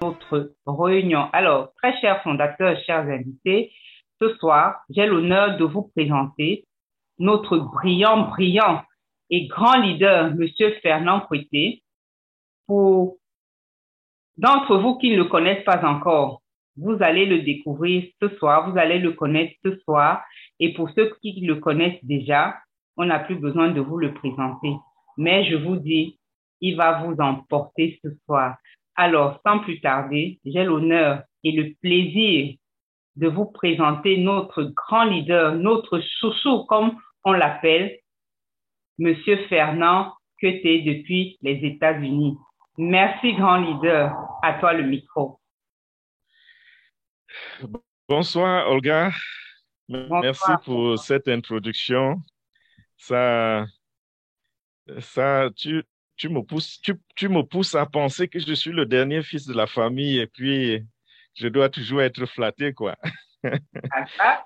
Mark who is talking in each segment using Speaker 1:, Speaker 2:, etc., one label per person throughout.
Speaker 1: notre réunion. Alors, très chers fondateurs, chers invités, ce soir, j'ai l'honneur de vous présenter notre brillant et grand leader, Monsieur Fernand Couetté. Pour d'entre vous qui ne le connaissent pas encore, vous allez le découvrir ce soir, vous allez le connaître ce soir. Et pour ceux qui le connaissent déjà, on n'a plus besoin de vous le présenter. Mais je vous dis, il va vous emporter ce soir. Alors, sans plus tarder, j'ai l'honneur et le plaisir de vous présenter notre grand leader, notre chouchou, comme on l'appelle, Monsieur Fernand Couetté depuis les États-Unis. Merci, grand leader. À toi le micro.
Speaker 2: Bonsoir, Olga. Merci
Speaker 1: Bonsoir.
Speaker 2: pour cette introduction. Ça, tu me pousses, tu me pousses à penser que je suis le dernier fils de la famille et puis je dois toujours être flatté, quoi.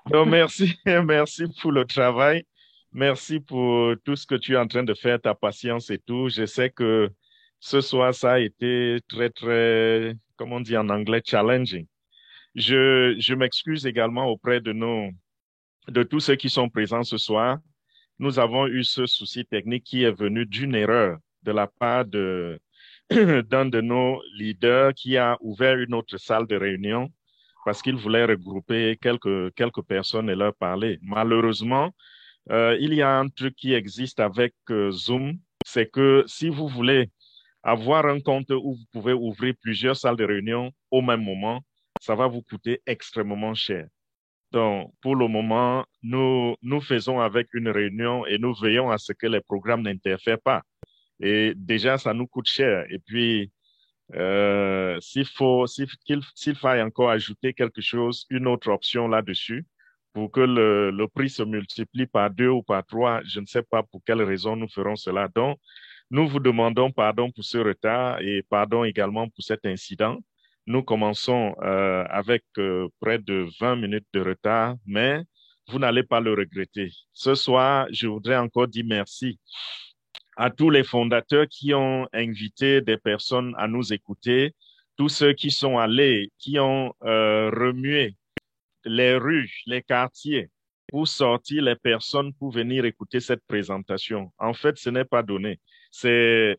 Speaker 2: Donc, merci, merci pour le travail. Merci pour tout ce que tu es en train de faire, ta patience et tout. Je sais que ce soir, ça a été très, comme on dit en anglais, challenging. Je m'excuse également auprès de tous ceux qui sont présents ce soir. Nous avons eu ce souci technique qui est venu d'une erreur de la part d'un de nos leaders qui a ouvert une autre salle de réunion parce qu'il voulait regrouper quelques personnes et leur parler. Malheureusement, il y a un truc qui existe avec Zoom, c'est que si vous voulez avoir un compte où vous pouvez ouvrir plusieurs salles de réunion au même moment, ça va vous coûter extrêmement cher. Donc, pour le moment, nous faisons avec une réunion et nous veillons à ce que les programmes n'interfèrent pas. Et déjà, ça nous coûte cher. Et puis, s'il faille encore ajouter quelque chose, une autre option là-dessus, pour que le prix se multiplie par 2 ou par 3, je ne sais pas pour quelle raison nous ferons cela. Donc, nous vous demandons pardon pour ce retard et pardon également pour cet incident. Nous commençons avec près de 20 minutes de retard, mais vous n'allez pas le regretter. Ce soir, je voudrais encore dire merci à tous les fondateurs qui ont invité des personnes à nous écouter, tous ceux qui sont allés, qui ont remué les rues, les quartiers pour sortir les personnes pour venir écouter cette présentation. En fait, ce n'est pas donné. C'est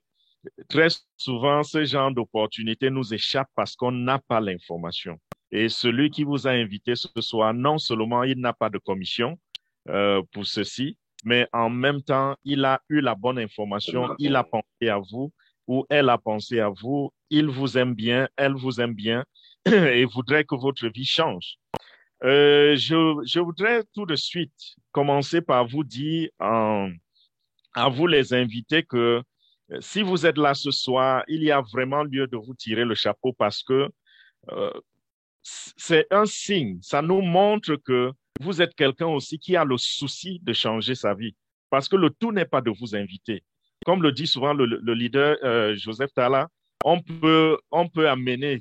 Speaker 2: très souvent, ce genre d'opportunité nous échappe parce qu'on n'a pas l'information. Et celui qui vous a invité ce soir, non seulement il n'a pas de commission pour ceci, mais en même temps, il a eu la bonne information, il a pensé à vous ou elle a pensé à vous, il vous aime bien, elle vous aime bien et voudrait que votre vie change. Je voudrais tout de suite commencer par vous dire à vous les invités que si vous êtes là ce soir, il y a vraiment lieu de vous tirer le chapeau parce que euh, c'est un signe. Ça nous montre que vous êtes quelqu'un aussi qui a le souci de changer sa vie. Parce que le tout n'est pas de vous inviter. Comme le dit souvent le leader Joseph Tala, on peut amener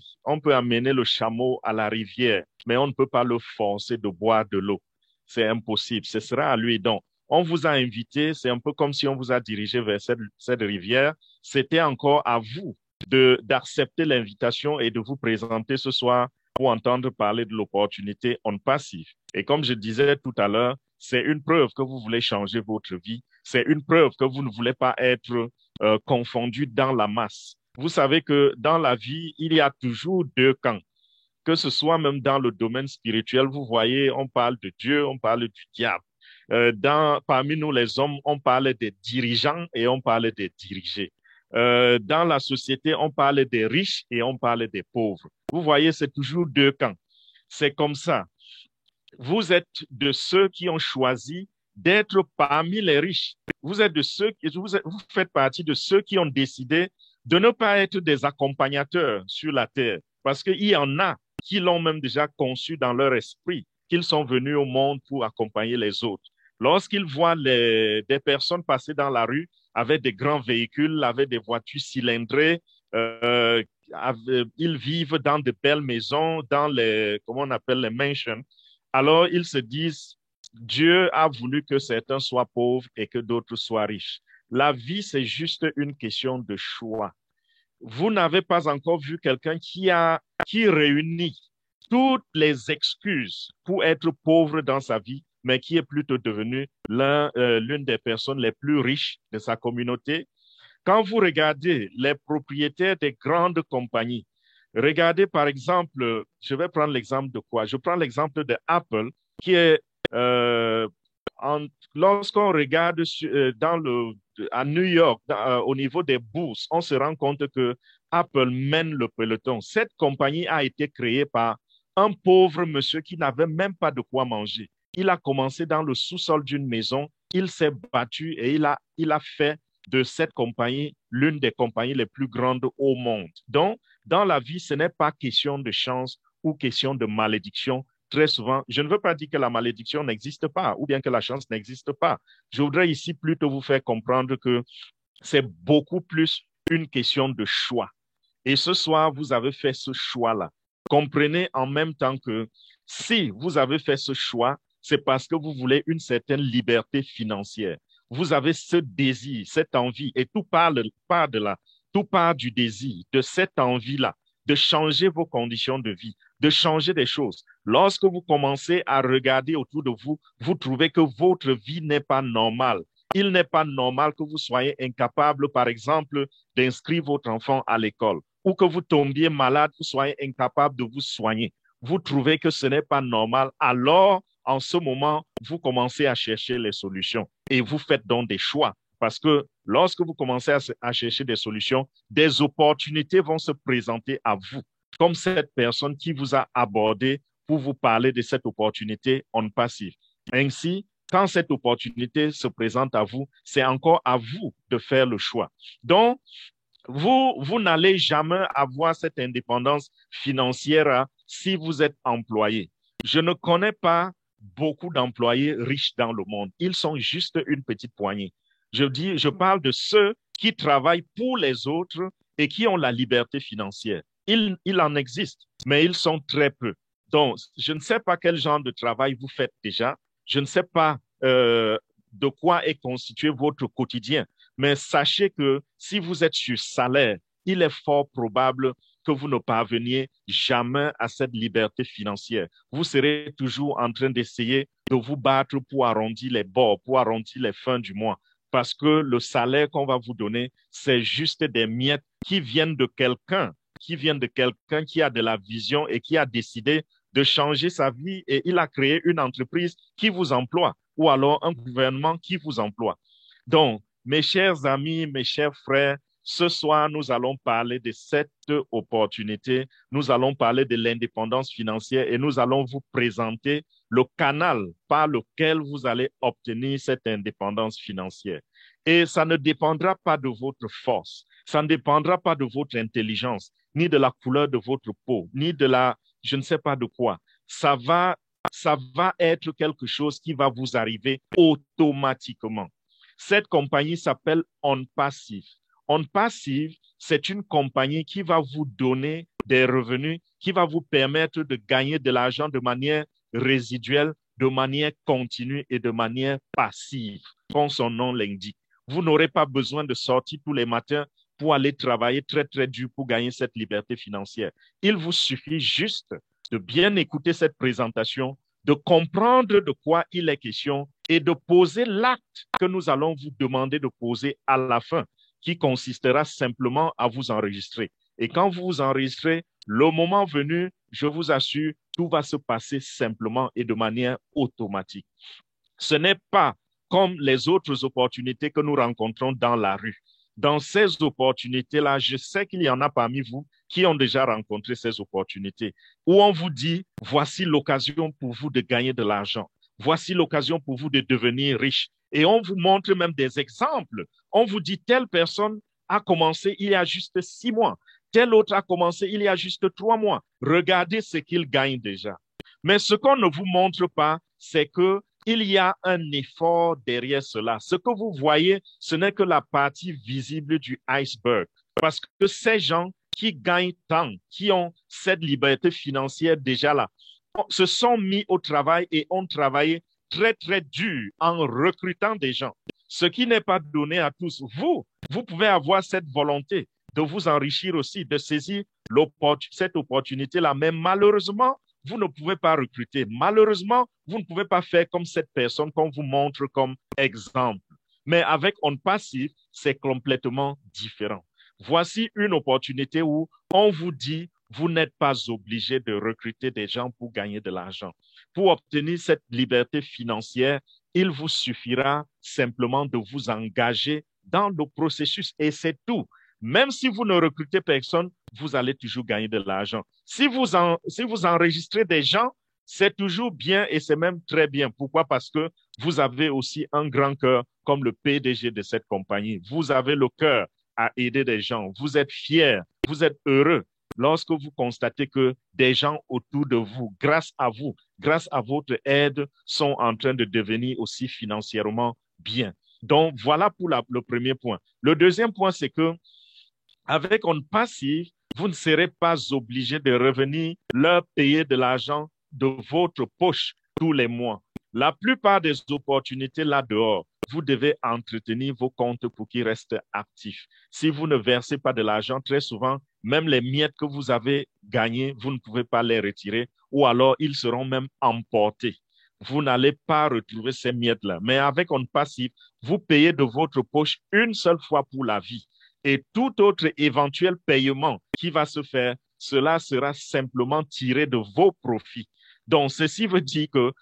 Speaker 2: le chameau à la rivière, mais on ne peut pas le forcer de boire de l'eau. C'est impossible. Ce sera à lui. Donc, on vous a invité, c'est un peu comme si on vous a dirigé vers cette rivière. C'était encore à vous d'accepter l'invitation et de vous présenter ce soir pour entendre parler de l'opportunité on passive. Et comme je disais tout à l'heure, c'est une preuve que vous voulez changer votre vie. C'est une preuve que vous ne voulez pas être confondu dans la masse. Vous savez que dans la vie, il y a toujours deux camps. Que ce soit même dans le domaine spirituel, vous voyez, on parle de Dieu, on parle du diable. Parmi nous, les hommes, on parle des dirigeants et on parle des dirigés. Dans la société, on parle des riches et on parle des pauvres. Vous voyez, c'est toujours deux camps. C'est comme ça. Vous êtes de ceux qui ont choisi d'être parmi les riches. Vous êtes de ceux qui, vous faites partie de ceux qui ont décidé de ne pas être des accompagnateurs sur la terre. Parce qu'il y en a qui l'ont même déjà conçu dans leur esprit, qu'ils sont venus au monde pour accompagner les autres. Lorsqu'ils voient des personnes passer dans la rue avec des grands véhicules, avec des voitures cylindrées, ils vivent dans de belles maisons, dans les, comment on appelle les mansions. Alors ils se disent, Dieu a voulu que certains soient pauvres et que d'autres soient riches. La vie, c'est juste une question de choix. vous n'avez pas encore vu quelqu'un qui réunit toutes les excuses pour être pauvre dans sa vie, mais qui est plutôt devenu l'une des personnes les plus riches de sa communauté. Quand vous regardez les propriétaires des grandes compagnies, regardez par exemple, je vais prendre l'exemple de quoi? Je prends l'exemple de Apple, qui est, euh, lorsqu'on regarde à New York, au niveau des bourses, on se rend compte que Apple mène le peloton. Cette compagnie a été créée par un pauvre monsieur qui n'avait même pas de quoi manger. Il a commencé dans le sous-sol d'une maison, il s'est battu et il a fait de cette compagnie l'une des compagnies les plus grandes au monde. Donc, dans la vie, ce n'est pas question de chance ou question de malédiction. Très souvent, je ne veux pas dire que la malédiction n'existe pas ou bien que la chance n'existe pas. Je voudrais ici plutôt vous faire comprendre que c'est beaucoup plus une question de choix. Et ce soir, vous avez fait ce choix-là. Comprenez en même temps que si vous avez fait ce choix, c'est parce que vous voulez une certaine liberté financière. Vous avez ce désir, cette envie, et tout part de là. Tout part du désir, de cette envie-là, de changer vos conditions de vie, de changer des choses. Lorsque vous commencez à regarder autour de vous, vous trouvez que votre vie n'est pas normale. Il n'est pas normal que vous soyez incapable, par exemple, d'inscrire votre enfant à l'école ou que vous tombiez malade, vous soyez incapable de vous soigner. Vous trouvez que ce n'est pas normal. Alors, en ce moment, vous commencez à chercher les solutions et vous faites donc des choix. Parce que lorsque vous commencez à chercher des solutions, des opportunités vont se présenter à vous, comme cette personne qui vous a abordé pour vous parler de cette opportunité en passif. Ainsi, quand cette opportunité se présente à vous, c'est encore à vous de faire le choix. Donc, vous n'allez jamais avoir cette indépendance financière si vous êtes employé. Je ne connais pas beaucoup d'employés riches dans le monde. Ils sont juste une petite poignée. Je parle de ceux qui travaillent pour les autres et qui ont la liberté financière. Il en existe, mais ils sont très peu. Donc, je ne sais pas quel genre de travail vous faites déjà. Je ne sais pas de quoi est constitué votre quotidien. Mais sachez que si vous êtes sur salaire, il est fort probable que vous ne parveniez jamais à cette liberté financière. Vous serez toujours en train d'essayer de vous battre pour arrondir les bords, pour arrondir les fins du mois. Parce que le salaire qu'on va vous donner, c'est juste des miettes qui viennent de quelqu'un, qui a de la vision et qui a décidé de changer sa vie et il a créé une entreprise qui vous emploie ou alors un gouvernement qui vous emploie. Donc, mes chers amis, mes chers frères, ce soir, nous allons parler de cette opportunité, nous allons parler de l'indépendance financière et nous allons vous présenter le canal par lequel vous allez obtenir cette indépendance financière. Et ça ne dépendra pas de votre force, ça ne dépendra pas de votre intelligence, ni de la couleur de votre peau, ni de la, je ne sais pas de quoi. Ça va être quelque chose qui va vous arriver automatiquement. Cette compagnie s'appelle OnPassive. OnPassive, c'est une compagnie qui va vous donner des revenus, qui va vous permettre de gagner de l'argent de manière résiduelle, de manière continue et de manière passive, comme son nom l'indique. Vous n'aurez pas besoin de sortir tous les matins pour aller travailler très, très dur pour gagner cette liberté financière. Il vous suffit juste de bien écouter cette présentation, de comprendre de quoi il est question et de poser l'acte que nous allons vous demander de poser à la fin, qui consistera simplement à vous enregistrer. Et quand vous vous enregistrez, le moment venu, je vous assure, tout va se passer simplement et de manière automatique. Ce n'est pas comme les autres opportunités que nous rencontrons dans la rue. Dans ces opportunités-là, je sais qu'il y en a parmi vous qui ont déjà rencontré ces opportunités, où on vous dit, voici l'occasion pour vous de gagner de l'argent. Voici l'occasion pour vous de devenir riche. Et on vous montre même des exemples. On vous dit, telle personne a commencé il y a juste 6 mois. Tel autre a commencé il y a juste 3 mois. Regardez ce qu'il gagne déjà. Mais ce qu'on ne vous montre pas, c'est qu'il y a un effort derrière cela. Ce que vous voyez, ce n'est que la partie visible du iceberg. Parce que ces gens qui gagnent tant, qui ont cette liberté financière déjà là, se sont mis au travail et ont travaillé très, très dur en recrutant des gens. Ce qui n'est pas donné à tous. Vous pouvez avoir cette volonté, de vous enrichir aussi, de saisir cette opportunité-là. Mais malheureusement, vous ne pouvez pas recruter. Malheureusement, vous ne pouvez pas faire comme cette personne qu'on vous montre comme exemple. Mais avec On Passive, c'est complètement différent. Voici une opportunité où on vous dit, vous n'êtes pas obligé de recruter des gens pour gagner de l'argent. Pour obtenir cette liberté financière, il vous suffira simplement de vous engager dans le processus et c'est tout. Même si vous ne recrutez personne, vous allez toujours gagner de l'argent. Si vous enregistrez des gens, c'est toujours bien et c'est même très bien. Pourquoi? Parce que vous avez aussi un grand cœur comme le PDG de cette compagnie. Vous avez le cœur à aider des gens. Vous êtes fiers, vous êtes heureux lorsque vous constatez que des gens autour de vous, grâce à votre aide, sont en train de devenir aussi financièrement bien. Donc, voilà pour le premier point. Le deuxième point, c'est que avec On Passive, vous ne serez pas obligé de revenir leur payer de l'argent de votre poche tous les mois. La plupart des opportunités là dehors, vous devez entretenir vos comptes pour qu'ils restent actifs. Si vous ne versez pas de l'argent, très souvent, même les miettes que vous avez gagnées, vous ne pouvez pas les retirer ou alors ils seront même emportés. Vous n'allez pas retrouver ces miettes-là. Mais avec On Passive, vous payez de votre poche une seule fois pour la vie. Et tout autre éventuel paiement qui va se faire, cela sera simplement tiré de vos profits. Donc, ceci veut dire que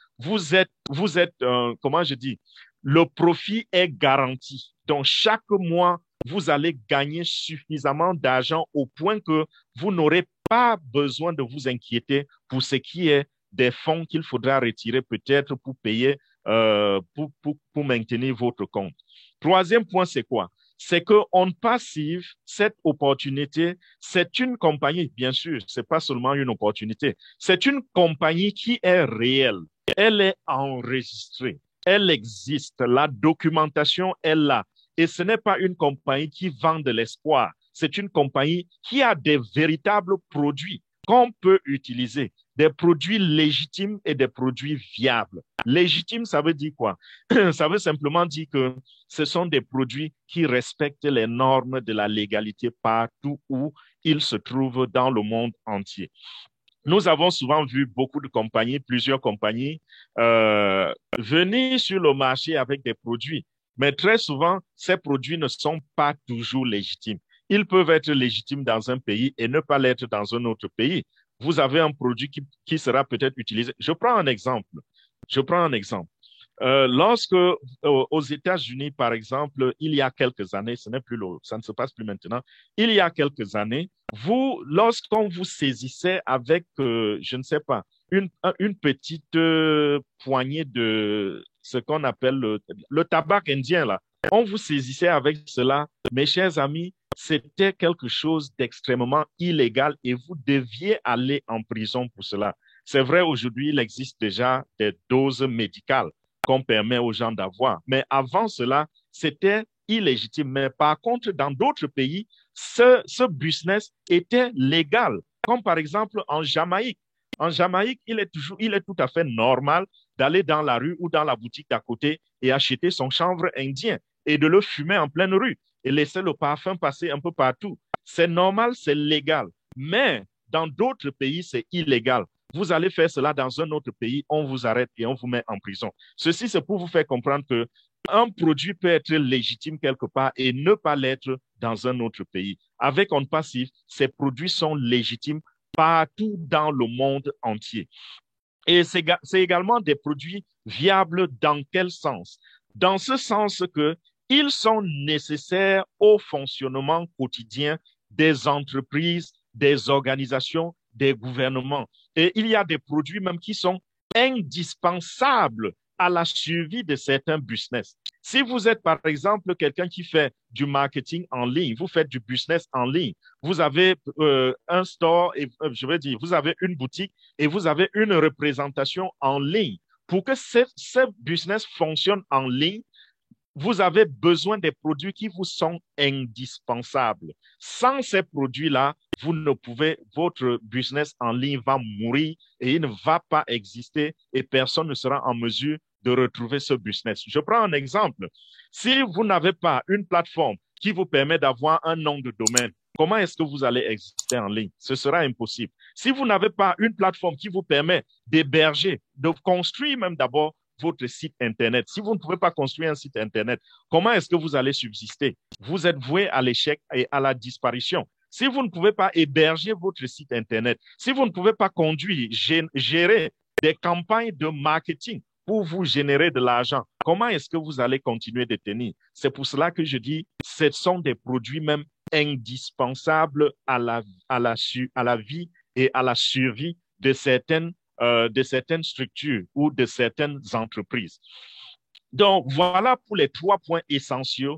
Speaker 2: comment je dis, le profit est garanti. Donc, chaque mois, vous allez gagner suffisamment d'argent au point que vous n'aurez pas besoin de vous inquiéter pour ce qui est des fonds qu'il faudra retirer peut-être pour payer, pour maintenir votre compte. Troisième point, c'est quoi? C'est que On Passive, cette opportunité, c'est une compagnie, bien sûr, c'est pas seulement une opportunité, c'est une compagnie qui est réelle. Elle est enregistrée, elle existe, la documentation est là. Et ce n'est pas une compagnie qui vend de l'espoir, c'est une compagnie qui a des véritables produits qu'on peut utiliser, des produits légitimes et des produits viables. Légitime, ça veut dire quoi? Ça veut simplement dire que ce sont des produits qui respectent les normes de la légalité partout où ils se trouvent dans le monde entier. Nous avons souvent vu beaucoup de compagnies, plusieurs compagnies, venir sur le marché avec des produits. Mais très souvent, ces produits ne sont pas toujours légitimes. Ils peuvent être légitimes dans un pays et ne pas l'être dans un autre pays. Vous avez un produit qui sera peut-être utilisé. Je prends un exemple. Lorsque aux États-Unis, par exemple, il y a quelques années, ça ne se passe plus maintenant, il y a quelques années, lorsqu'on vous saisissait avec, je ne sais pas, une petite poignée de ce qu'on appelle le tabac indien, là, on vous saisissait avec cela, mes chers amis, c'était quelque chose d'extrêmement illégal et vous deviez aller en prison pour cela. C'est vrai, aujourd'hui, il existe déjà des doses médicales qu'on permet aux gens d'avoir. Mais avant cela, c'était illégitime. Mais par contre, dans d'autres pays, ce business était légal. Comme par exemple en Jamaïque. En Jamaïque, il est tout à fait normal d'aller dans la rue ou dans la boutique d'à côté et acheter son chanvre indien et de le fumer en pleine rue et laisser le parfum passer un peu partout. C'est normal, c'est légal. Mais dans d'autres pays, c'est illégal. Vous allez faire cela dans un autre pays, on vous arrête et on vous met en prison. Ceci, c'est pour vous faire comprendre que un produit peut être légitime quelque part et ne pas l'être dans un autre pays. Avec On Passive, ces produits sont légitimes partout dans le monde entier. Et c'est également des produits viables dans quel sens? Dans ce sens que ils sont nécessaires au fonctionnement quotidien des entreprises, des organisations, des gouvernements. Et il y a des produits même qui sont indispensables à la survie de certains business. Si vous êtes, par exemple, quelqu'un qui fait du marketing en ligne, vous faites du business en ligne, vous avez un store, et, je veux dire, vous avez une boutique et vous avez une représentation en ligne. Pour que ce business fonctionne en ligne, vous avez besoin des produits qui vous sont indispensables. Sans ces produits-là, votre business en ligne va mourir et il ne va pas exister et personne ne sera en mesure de retrouver ce business. Je prends un exemple. Si vous n'avez pas une plateforme qui vous permet d'avoir un nom de domaine, comment est-ce que vous allez exister en ligne? Ce sera impossible. Si vous n'avez pas une plateforme qui vous permet d'héberger, de construire même d'abord votre site Internet, si vous ne pouvez pas construire un site Internet, comment est-ce que vous allez subsister? Vous êtes voué à l'échec et à la disparition. Si vous ne pouvez pas héberger votre site Internet, si vous ne pouvez pas conduire, gérer des campagnes de marketing pour vous générer de l'argent, comment est-ce que vous allez continuer de tenir? C'est pour cela que je dis, ce sont des produits même indispensables à la vie et à la survie de certaines structures ou de certaines entreprises. Donc, voilà pour les 3 points essentiels,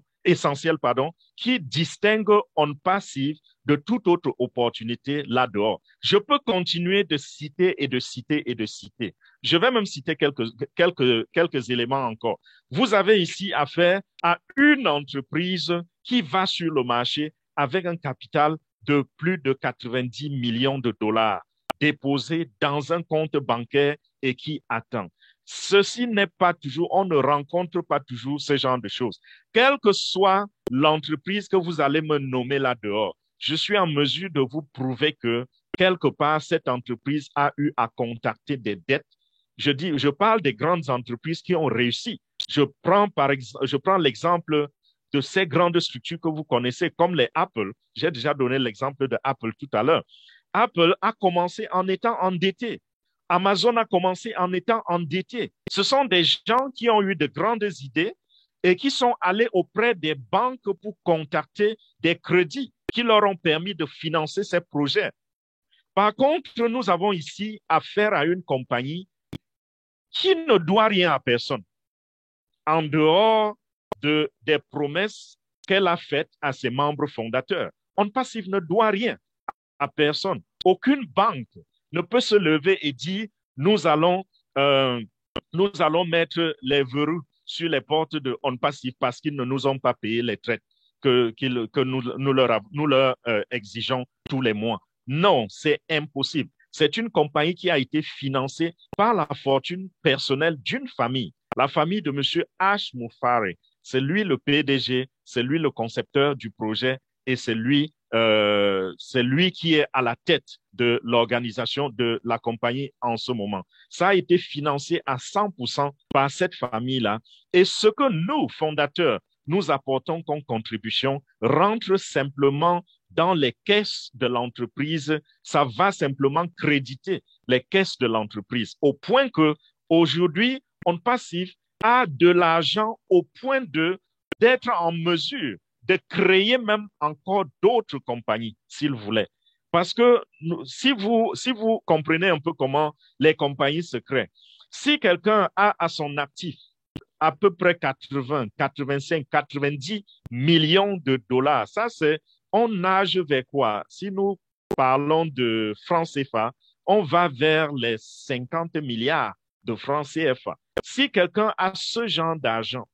Speaker 2: qui distinguent OnPassive de toute autre opportunité là-dehors. Je peux continuer de citer et de citer et de citer. Je vais même citer quelques éléments encore. Vous avez ici affaire à une entreprise qui va sur le marché avec un capital de plus de 90 millions de dollars déposé dans un compte bancaire et qui attend. Ceci n'est pas toujours, on ne rencontre pas toujours ce genre de choses. Quelle que soit l'entreprise que vous allez me nommer là dehors, je suis en mesure de vous prouver que quelque part, cette entreprise a eu à contacter des dettes. Je parle des grandes entreprises qui ont réussi. Je prends l'exemple de ces grandes structures que vous connaissez, comme les Apple. J'ai déjà donné l'exemple de Apple tout à l'heure. Apple a commencé en étant endetté. Amazon a commencé en étant endetté. Ce sont des gens qui ont eu de grandes idées et qui sont allés auprès des banques pour contacter des crédits qui leur ont permis de financer ces projets. Par contre, nous avons ici affaire à une compagnie qui ne doit rien à personne, en dehors des promesses qu'elle a faites à ses membres fondateurs. OnPassive ne doit rien à personne. Aucune banque ne peut se lever et dire nous allons mettre les verrous sur les portes de OnPassive parce qu'ils ne nous ont pas payé les traites que nous leur exigeons tous les mois. Non, c'est impossible. C'est une compagnie qui a été financée par la fortune personnelle d'une famille, la famille de M. H. Moufari. C'est lui le PDG, c'est lui le concepteur du projet et c'est lui qui est à la tête de l'organisation de la compagnie en ce moment. Ça a été financé à 100% par cette famille-là. Et ce que nous, fondateurs, nous apportons comme contribution rentre simplement dans les caisses de l'entreprise. Ça va simplement créditer les caisses de l'entreprise au point que aujourd'hui, OnPassive a de l'argent au point d'être en mesure de créer même encore d'autres compagnies, s'il voulait. Parce que si vous comprenez un peu comment les compagnies se créent, si quelqu'un a à son actif à peu près 80, 85, 90 millions de dollars, ça c'est, on nage vers quoi? Si nous parlons de francs CFA, on va vers les 50 milliards de francs CFA. Si quelqu'un a ce genre d'argent,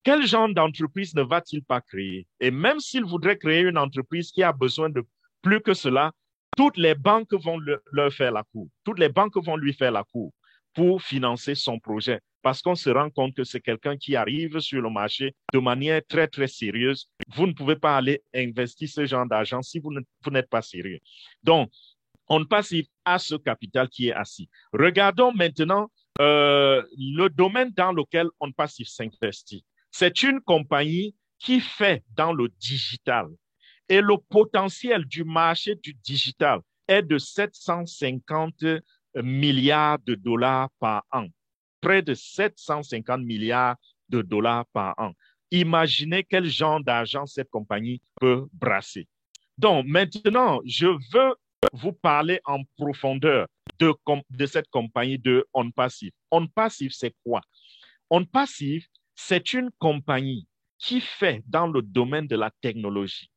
Speaker 2: quel genre d'entreprise ne va-t-il pas créer? Et même s'il voudrait créer une entreprise qui a besoin de plus que cela, toutes les banques vont leur faire la cour. Toutes les banques vont lui faire la cour pour financer son projet. Parce qu'on se rend compte que c'est quelqu'un qui arrive sur le marché de manière très, très sérieuse. Vous ne pouvez pas aller investir ce genre d'argent si vous n'êtes pas sérieux. Donc, OnPassive a ce capital qui est assis. Regardons maintenant le domaine dans lequel OnPassive s'investit. C'est une compagnie qui fait dans le digital. Et le potentiel du marché du digital est de 750 milliards de dollars par an. Près de 750 milliards de dollars par an. Imaginez quel genre d'argent cette compagnie peut brasser. Donc, maintenant, je veux vous parler en profondeur de cette compagnie de OnPassive. OnPassive, c'est quoi? OnPassive, c'est une compagnie qui fait dans le domaine de la technologie.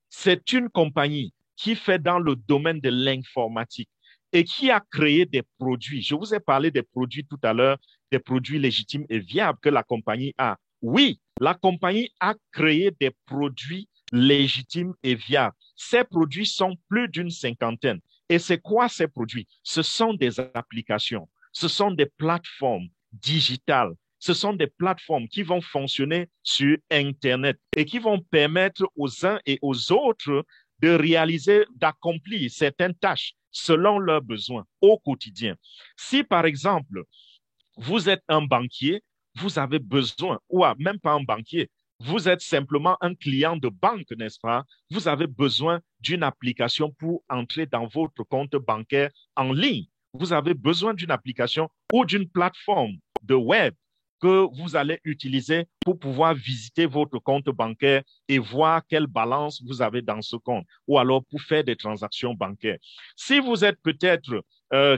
Speaker 2: C'est une compagnie qui fait dans le domaine de l'informatique et qui a créé des produits. Je vous ai parlé des produits tout à l'heure, des produits légitimes et viables que la compagnie a. Oui, la compagnie a créé des produits légitimes et viables. Ces produits sont plus d'une cinquantaine. Et c'est quoi ces produits? Ce sont des applications, ce sont des plateformes digitales. Ce sont des plateformes qui vont fonctionner sur Internet et qui vont permettre aux uns et aux autres de réaliser, d'accomplir certaines tâches selon leurs besoins au quotidien. Si, par exemple, vous êtes un banquier, vous avez besoin, ou même pas un banquier, vous êtes simplement un client de banque, n'est-ce pas? Vous avez besoin d'une application pour entrer dans votre compte bancaire en ligne. Vous avez besoin d'une application ou d'une plateforme de web que vous allez utiliser pour pouvoir visiter votre compte bancaire et voir quelle balance vous avez dans ce compte, ou alors pour faire des transactions bancaires. Si vous êtes peut-être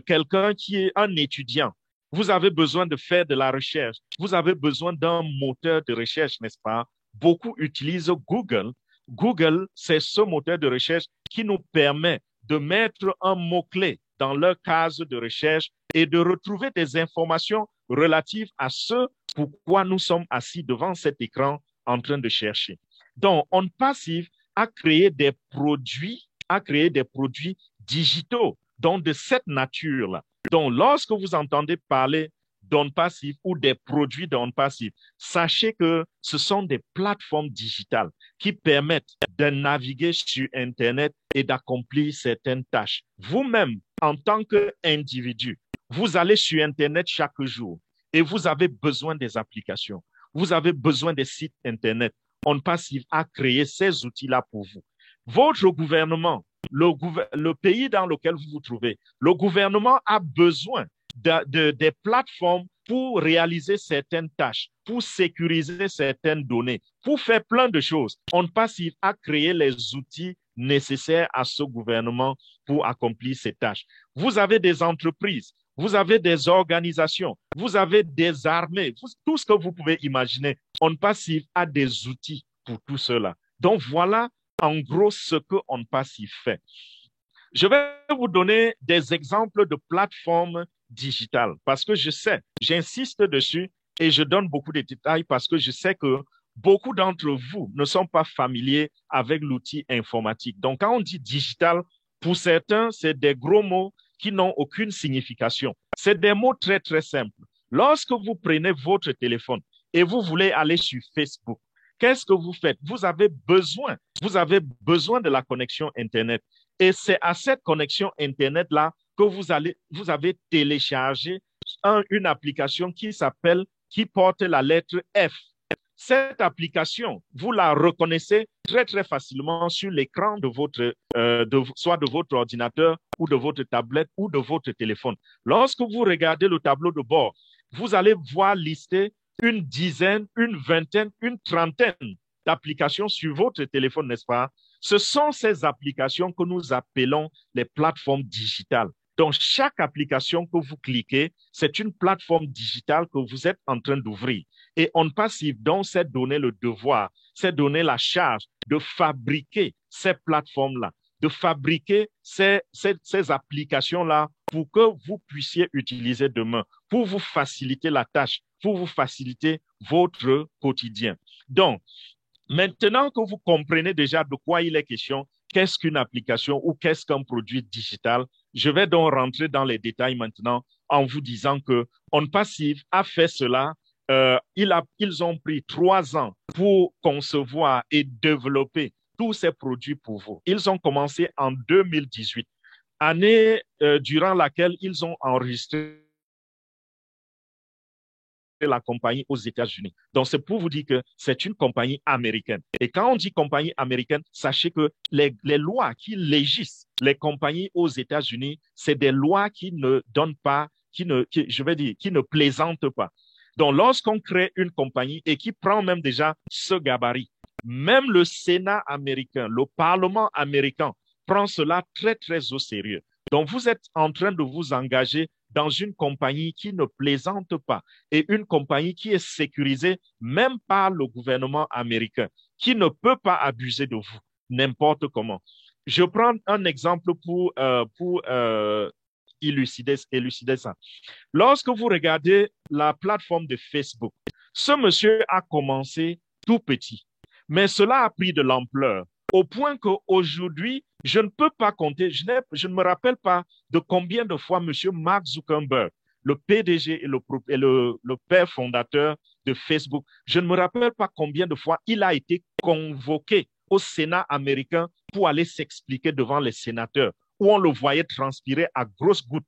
Speaker 2: quelqu'un qui est un étudiant, vous avez besoin de faire de la recherche, vous avez besoin d'un moteur de recherche, n'est-ce pas? Beaucoup utilisent Google. Google, c'est ce moteur de recherche qui nous permet de mettre un mot-clé dans leur case de recherche et de retrouver des informations relatives à ce pourquoi nous sommes assis devant cet écran en train de chercher. Donc, OnPassive a créé des produits digitaux, donc de cette nature-là. Donc, lorsque vous entendez parler d'OnPassive ou des produits d'OnPassive, sachez que ce sont des plateformes digitales qui permettent de naviguer sur Internet et d'accomplir certaines tâches. Vous-même, en tant qu'individu, vous allez sur Internet chaque jour et vous avez besoin des applications. Vous avez besoin des sites Internet. OnPassive a créé ces outils-là pour vous. Votre gouvernement, le pays dans lequel vous vous trouvez, le gouvernement a besoin des plateformes pour réaliser certaines tâches, pour sécuriser certaines données, pour faire plein de choses. OnPassive a créé les outils nécessaires à ce gouvernement pour accomplir ces tâches. Vous avez des entreprises, vous avez des organisations, vous avez des armées, tout ce que vous pouvez imaginer. OnPassive a des outils pour tout cela. Donc voilà en gros ce que OnPassive fait. Je vais vous donner des exemples de plateformes digitales parce que je sais, j'insiste dessus et je donne beaucoup de détails parce que je sais que beaucoup d'entre vous ne sont pas familiers avec l'outil informatique. Donc, quand on dit digital, pour certains, c'est des gros mots qui n'ont aucune signification. C'est des mots très, très simples. Lorsque vous prenez votre téléphone et vous voulez aller sur Facebook, qu'est-ce que vous faites? Vous avez besoin de la connexion Internet. Et c'est à cette connexion Internet-là que vous avez téléchargé une application qui porte la lettre F. Cette application, vous la reconnaissez très, très facilement sur l'écran de soit de votre ordinateur ou de votre tablette ou de votre téléphone. Lorsque vous regardez le tableau de bord, vous allez voir lister une dizaine, une vingtaine, une trentaine d'applications sur votre téléphone, n'est-ce pas? Ce sont ces applications que nous appelons les plateformes digitales. Donc, chaque application que vous cliquez, c'est une plateforme digitale que vous êtes en train d'ouvrir. Et OnPassive, donc, c'est donner le devoir, c'est donner la charge de fabriquer ces plateformes-là, de fabriquer ces applications-là pour que vous puissiez utiliser demain, pour vous faciliter la tâche, pour vous faciliter votre quotidien. Donc, maintenant que vous comprenez déjà de quoi il est question, qu'est-ce qu'une application ou qu'est-ce qu'un produit digital, je vais donc rentrer dans les détails maintenant en vous disant que OnPassive a fait cela. Ils ont pris 3 ans pour concevoir et développer tous ces produits pour vous. Ils ont commencé en 2018, année durant laquelle ils ont enregistré la compagnie aux États-Unis. Donc, c'est pour vous dire que c'est une compagnie américaine. Et quand on dit compagnie américaine, sachez que les lois qui légissent les compagnies aux États-Unis, c'est des lois qui ne donnent pas, qui ne plaisantent pas. Donc, lorsqu'on crée une compagnie et qui prend même déjà ce gabarit, même le Sénat américain, le Parlement américain prend cela très, très au sérieux. Donc, vous êtes en train de vous engager dans une compagnie qui ne plaisante pas et une compagnie qui est sécurisée même par le gouvernement américain, qui ne peut pas abuser de vous n'importe comment. Je prends un exemple pour élucider ça. Lorsque vous regardez la plateforme de Facebook, ce monsieur a commencé tout petit, mais cela a pris de l'ampleur au point qu'aujourd'hui, je ne peux pas compter, je ne me rappelle pas de combien de fois M. Mark Zuckerberg, le PDG et le père fondateur de Facebook, je ne me rappelle pas combien de fois il a été convoqué au Sénat américain pour aller s'expliquer devant les sénateurs, où on le voyait transpirer à grosses gouttes.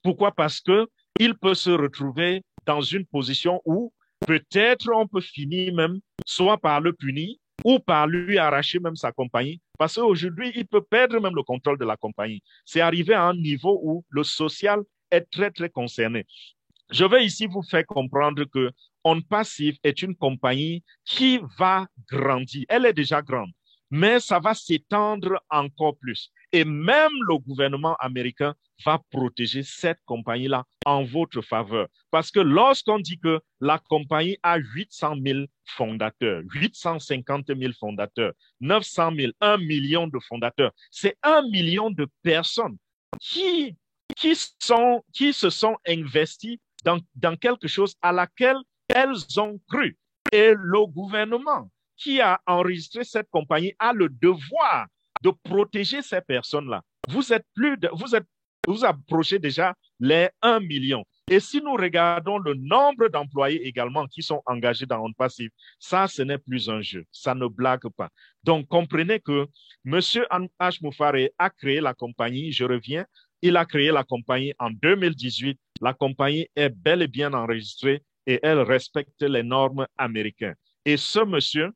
Speaker 2: Pourquoi? Parce qu'il peut se retrouver dans une position où peut-être on peut finir même soit par le punir ou par lui arracher même sa compagnie, parce qu'aujourd'hui, il peut perdre même le contrôle de la compagnie. C'est arrivé à un niveau où le social est très, très concerné. Je vais ici vous faire comprendre que OnPassive est une compagnie qui va grandir. Elle est déjà grande, mais ça va s'étendre encore plus. Et même le gouvernement américain va protéger cette compagnie-là en votre faveur. Parce que lorsqu'on dit que la compagnie a 800 000 fondateurs, 850 000 fondateurs, 900 000, 1 million de fondateurs, c'est 1 million de personnes qui, qui se sont investies dans quelque chose à laquelle elles ont cru. Et le gouvernement qui a enregistré cette compagnie a le devoir de protéger ces personnes-là. Vous approchez déjà les 1 million. Et si nous regardons le nombre d'employés également qui sont engagés dans OnPassive, ça, ce n'est plus un jeu. Ça ne blague pas. Donc, comprenez que M. H. Moufare a créé la compagnie, je reviens, il a créé la compagnie en 2018. La compagnie est bel et bien enregistrée et elle respecte les normes américaines. Et ce monsieur,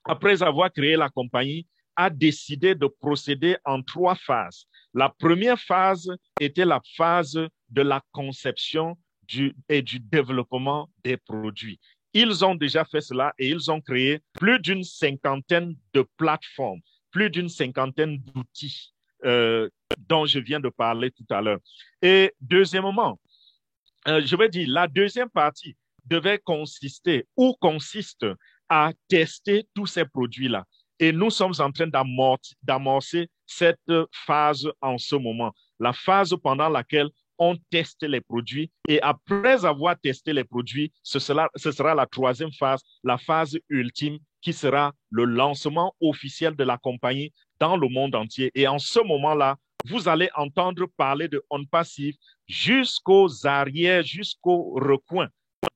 Speaker 2: après avoir créé la compagnie, a décidé de procéder en 3 phases. La première phase était la phase de la conception et du développement des produits. Ils ont déjà fait cela et ils ont créé plus d'une cinquantaine de plateformes, plus d'une cinquantaine d'outils dont je viens de parler tout à l'heure. Et deuxièmement, je vais dire, la deuxième partie devait consister ou consiste à tester tous ces produits-là. Et nous sommes en train d'amorcer cette phase en ce moment, la phase pendant laquelle on teste les produits et après avoir testé les produits, ce sera la troisième phase, la phase ultime qui sera le lancement officiel de la compagnie dans le monde entier. Et en ce moment-là, vous allez entendre parler de OnPassive jusqu'aux arrières, jusqu'aux recoins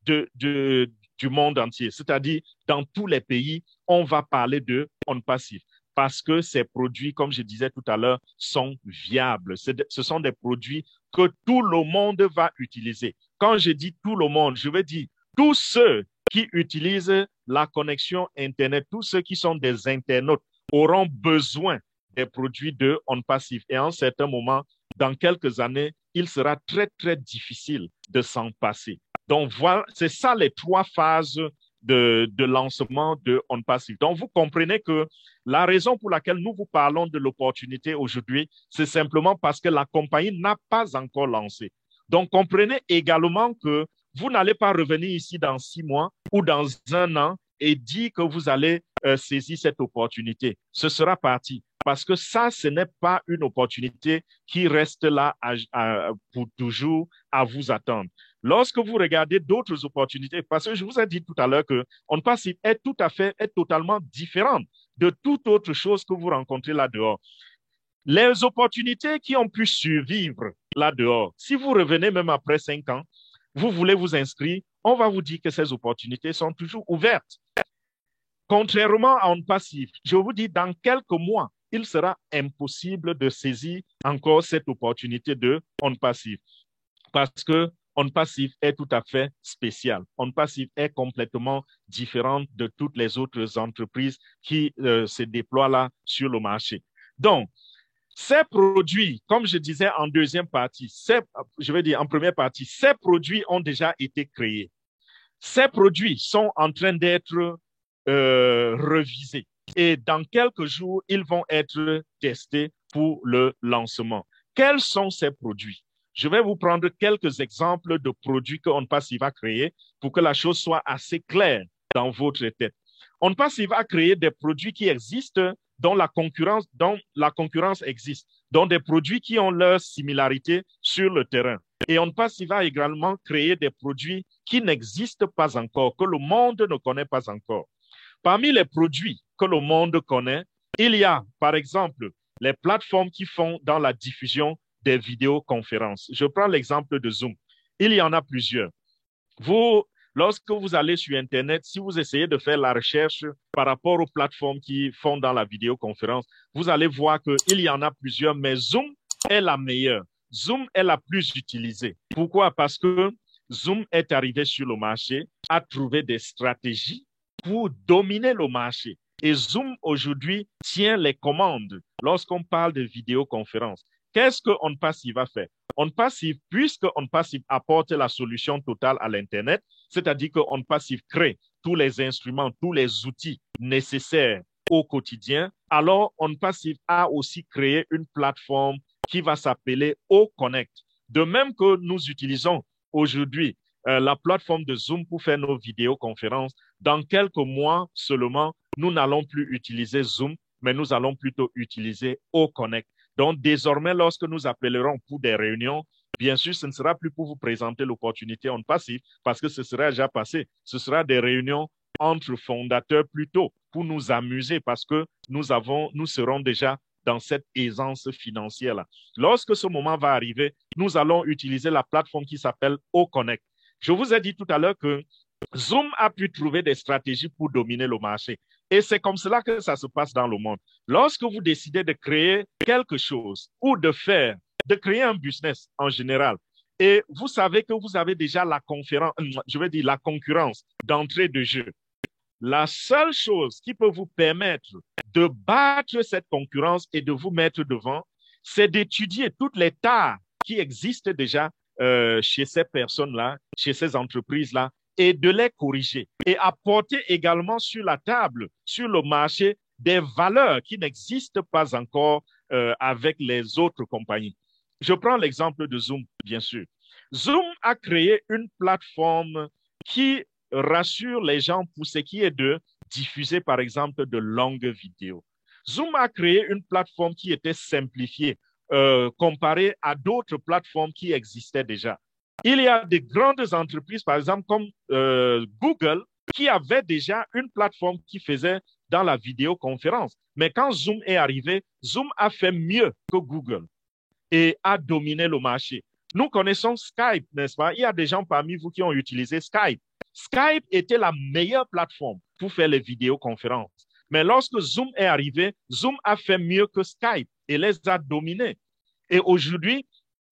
Speaker 2: du monde entier. C'est-à-dire, dans tous les pays, on va parler de OnPassive parce que ces produits, comme je disais tout à l'heure, sont viables. Ce sont des produits que tout le monde va utiliser. Quand je dis tout le monde, je veux dire tous ceux qui utilisent la connexion Internet, tous ceux qui sont des internautes auront besoin des produits de OnPassive. Et à un certain moment, dans quelques années, il sera très, très difficile de s'en passer. Donc, voilà, c'est ça les 3 phases de lancement de OnPassive. Donc, vous comprenez que la raison pour laquelle nous vous parlons de l'opportunité aujourd'hui, c'est simplement parce que la compagnie n'a pas encore lancé. Donc, comprenez également que vous n'allez pas revenir ici dans 6 mois ou dans 1 an et dire que vous allez saisir cette opportunité. Ce sera parti. Parce que ça, ce n'est pas une opportunité qui reste là pour toujours à vous attendre. Lorsque vous regardez d'autres opportunités, parce que je vous ai dit tout à l'heure que OnPassive est totalement différente de toute autre chose que vous rencontrez là-dehors. Les opportunités qui ont pu survivre là-dehors, si vous revenez même après 5 ans, vous voulez vous inscrire, on va vous dire que ces opportunités sont toujours ouvertes. Contrairement à OnPassive, je vous dis, dans quelques mois, il sera impossible de saisir encore cette opportunité de OnPassive parce que OnPassive est tout à fait spécial. OnPassive est complètement différente de toutes les autres entreprises qui se déploient là sur le marché. Donc, ces produits, comme je disais en deuxième partie, je vais dire en première partie, ces produits ont déjà été créés. Ces produits sont en train d'être revisés. Et dans quelques jours, ils vont être testés pour le lancement. Quels sont ces produits? Je vais vous prendre quelques exemples de produits que OnPassive va créer pour que la chose soit assez claire dans votre tête. OnPassive va créer des produits qui existent, dont la concurrence existe, dont des produits qui ont leur similarité sur le terrain. Et OnPassive va également créer des produits qui n'existent pas encore, que le monde ne connaît pas encore. Parmi les produits que le monde connaît, il y a, par exemple, les plateformes qui font dans la diffusion des vidéoconférences. Je prends l'exemple de Zoom. Il y en a plusieurs. Vous Lorsque vous allez sur Internet, si vous essayez de faire la recherche par rapport aux plateformes qui font dans la vidéoconférence, vous allez voir qu'il y en a plusieurs, mais Zoom est la meilleure. Zoom est la plus utilisée. Pourquoi? Parce que Zoom est arrivé sur le marché, a trouvé des stratégies pour dominer le marché. Et Zoom, aujourd'hui, tient les commandes lorsqu'on parle de vidéoconférence. Qu'est-ce que OnPassive va faire? OnPassive, puisque OnPassive apporte la solution totale à l'Internet, c'est-à-dire que OnPassive crée tous les instruments, tous les outils nécessaires au quotidien, alors OnPassive a aussi créé une plateforme qui va s'appeler OConnect. De même que nous utilisons aujourd'hui la plateforme de Zoom pour faire nos vidéoconférences, dans quelques mois seulement, nous n'allons plus utiliser Zoom, mais nous allons plutôt utiliser OConnect. Donc, désormais, lorsque nous appellerons pour des réunions, bien sûr, ce ne sera plus pour vous présenter l'opportunité OnPassive parce que ce sera déjà passé. Ce sera des réunions entre fondateurs plutôt pour nous amuser parce que nous serons déjà dans cette aisance financière-là. Lorsque ce moment va arriver, nous allons utiliser la plateforme qui s'appelle OConnect. Je vous ai dit tout à l'heure que Zoom a pu trouver des stratégies pour dominer le marché. Et c'est comme cela que ça se passe dans le monde. Lorsque vous décidez de créer quelque chose ou de créer un business en général, et vous savez que vous avez déjà la concurrence d'entrée de jeu, la seule chose qui peut vous permettre de battre cette concurrence et de vous mettre devant, c'est d'étudier toutes les tares qui existent déjà chez ces personnes-là, chez ces entreprises-là, et de les corriger et apporter également sur la table, sur le marché, des valeurs qui n'existent pas encore avec les autres compagnies. Je prends l'exemple de Zoom, bien sûr. Zoom a créé une plateforme qui rassure les gens pour ce qui est de diffuser, par exemple, de longues vidéos. Zoom a créé une plateforme qui était simplifiée comparée à d'autres plateformes qui existaient déjà. Il y a de grandes entreprises, par exemple, comme Google, qui avaient déjà une plateforme qui faisait dans la vidéoconférence. Mais quand Zoom est arrivé, Zoom a fait mieux que Google et a dominé le marché. Nous connaissons Skype, n'est-ce pas? Il y a des gens parmi vous qui ont utilisé Skype. Skype était la meilleure plateforme pour faire les vidéoconférences. Mais lorsque Zoom est arrivé, Zoom a fait mieux que Skype et les a dominés. Et aujourd'hui,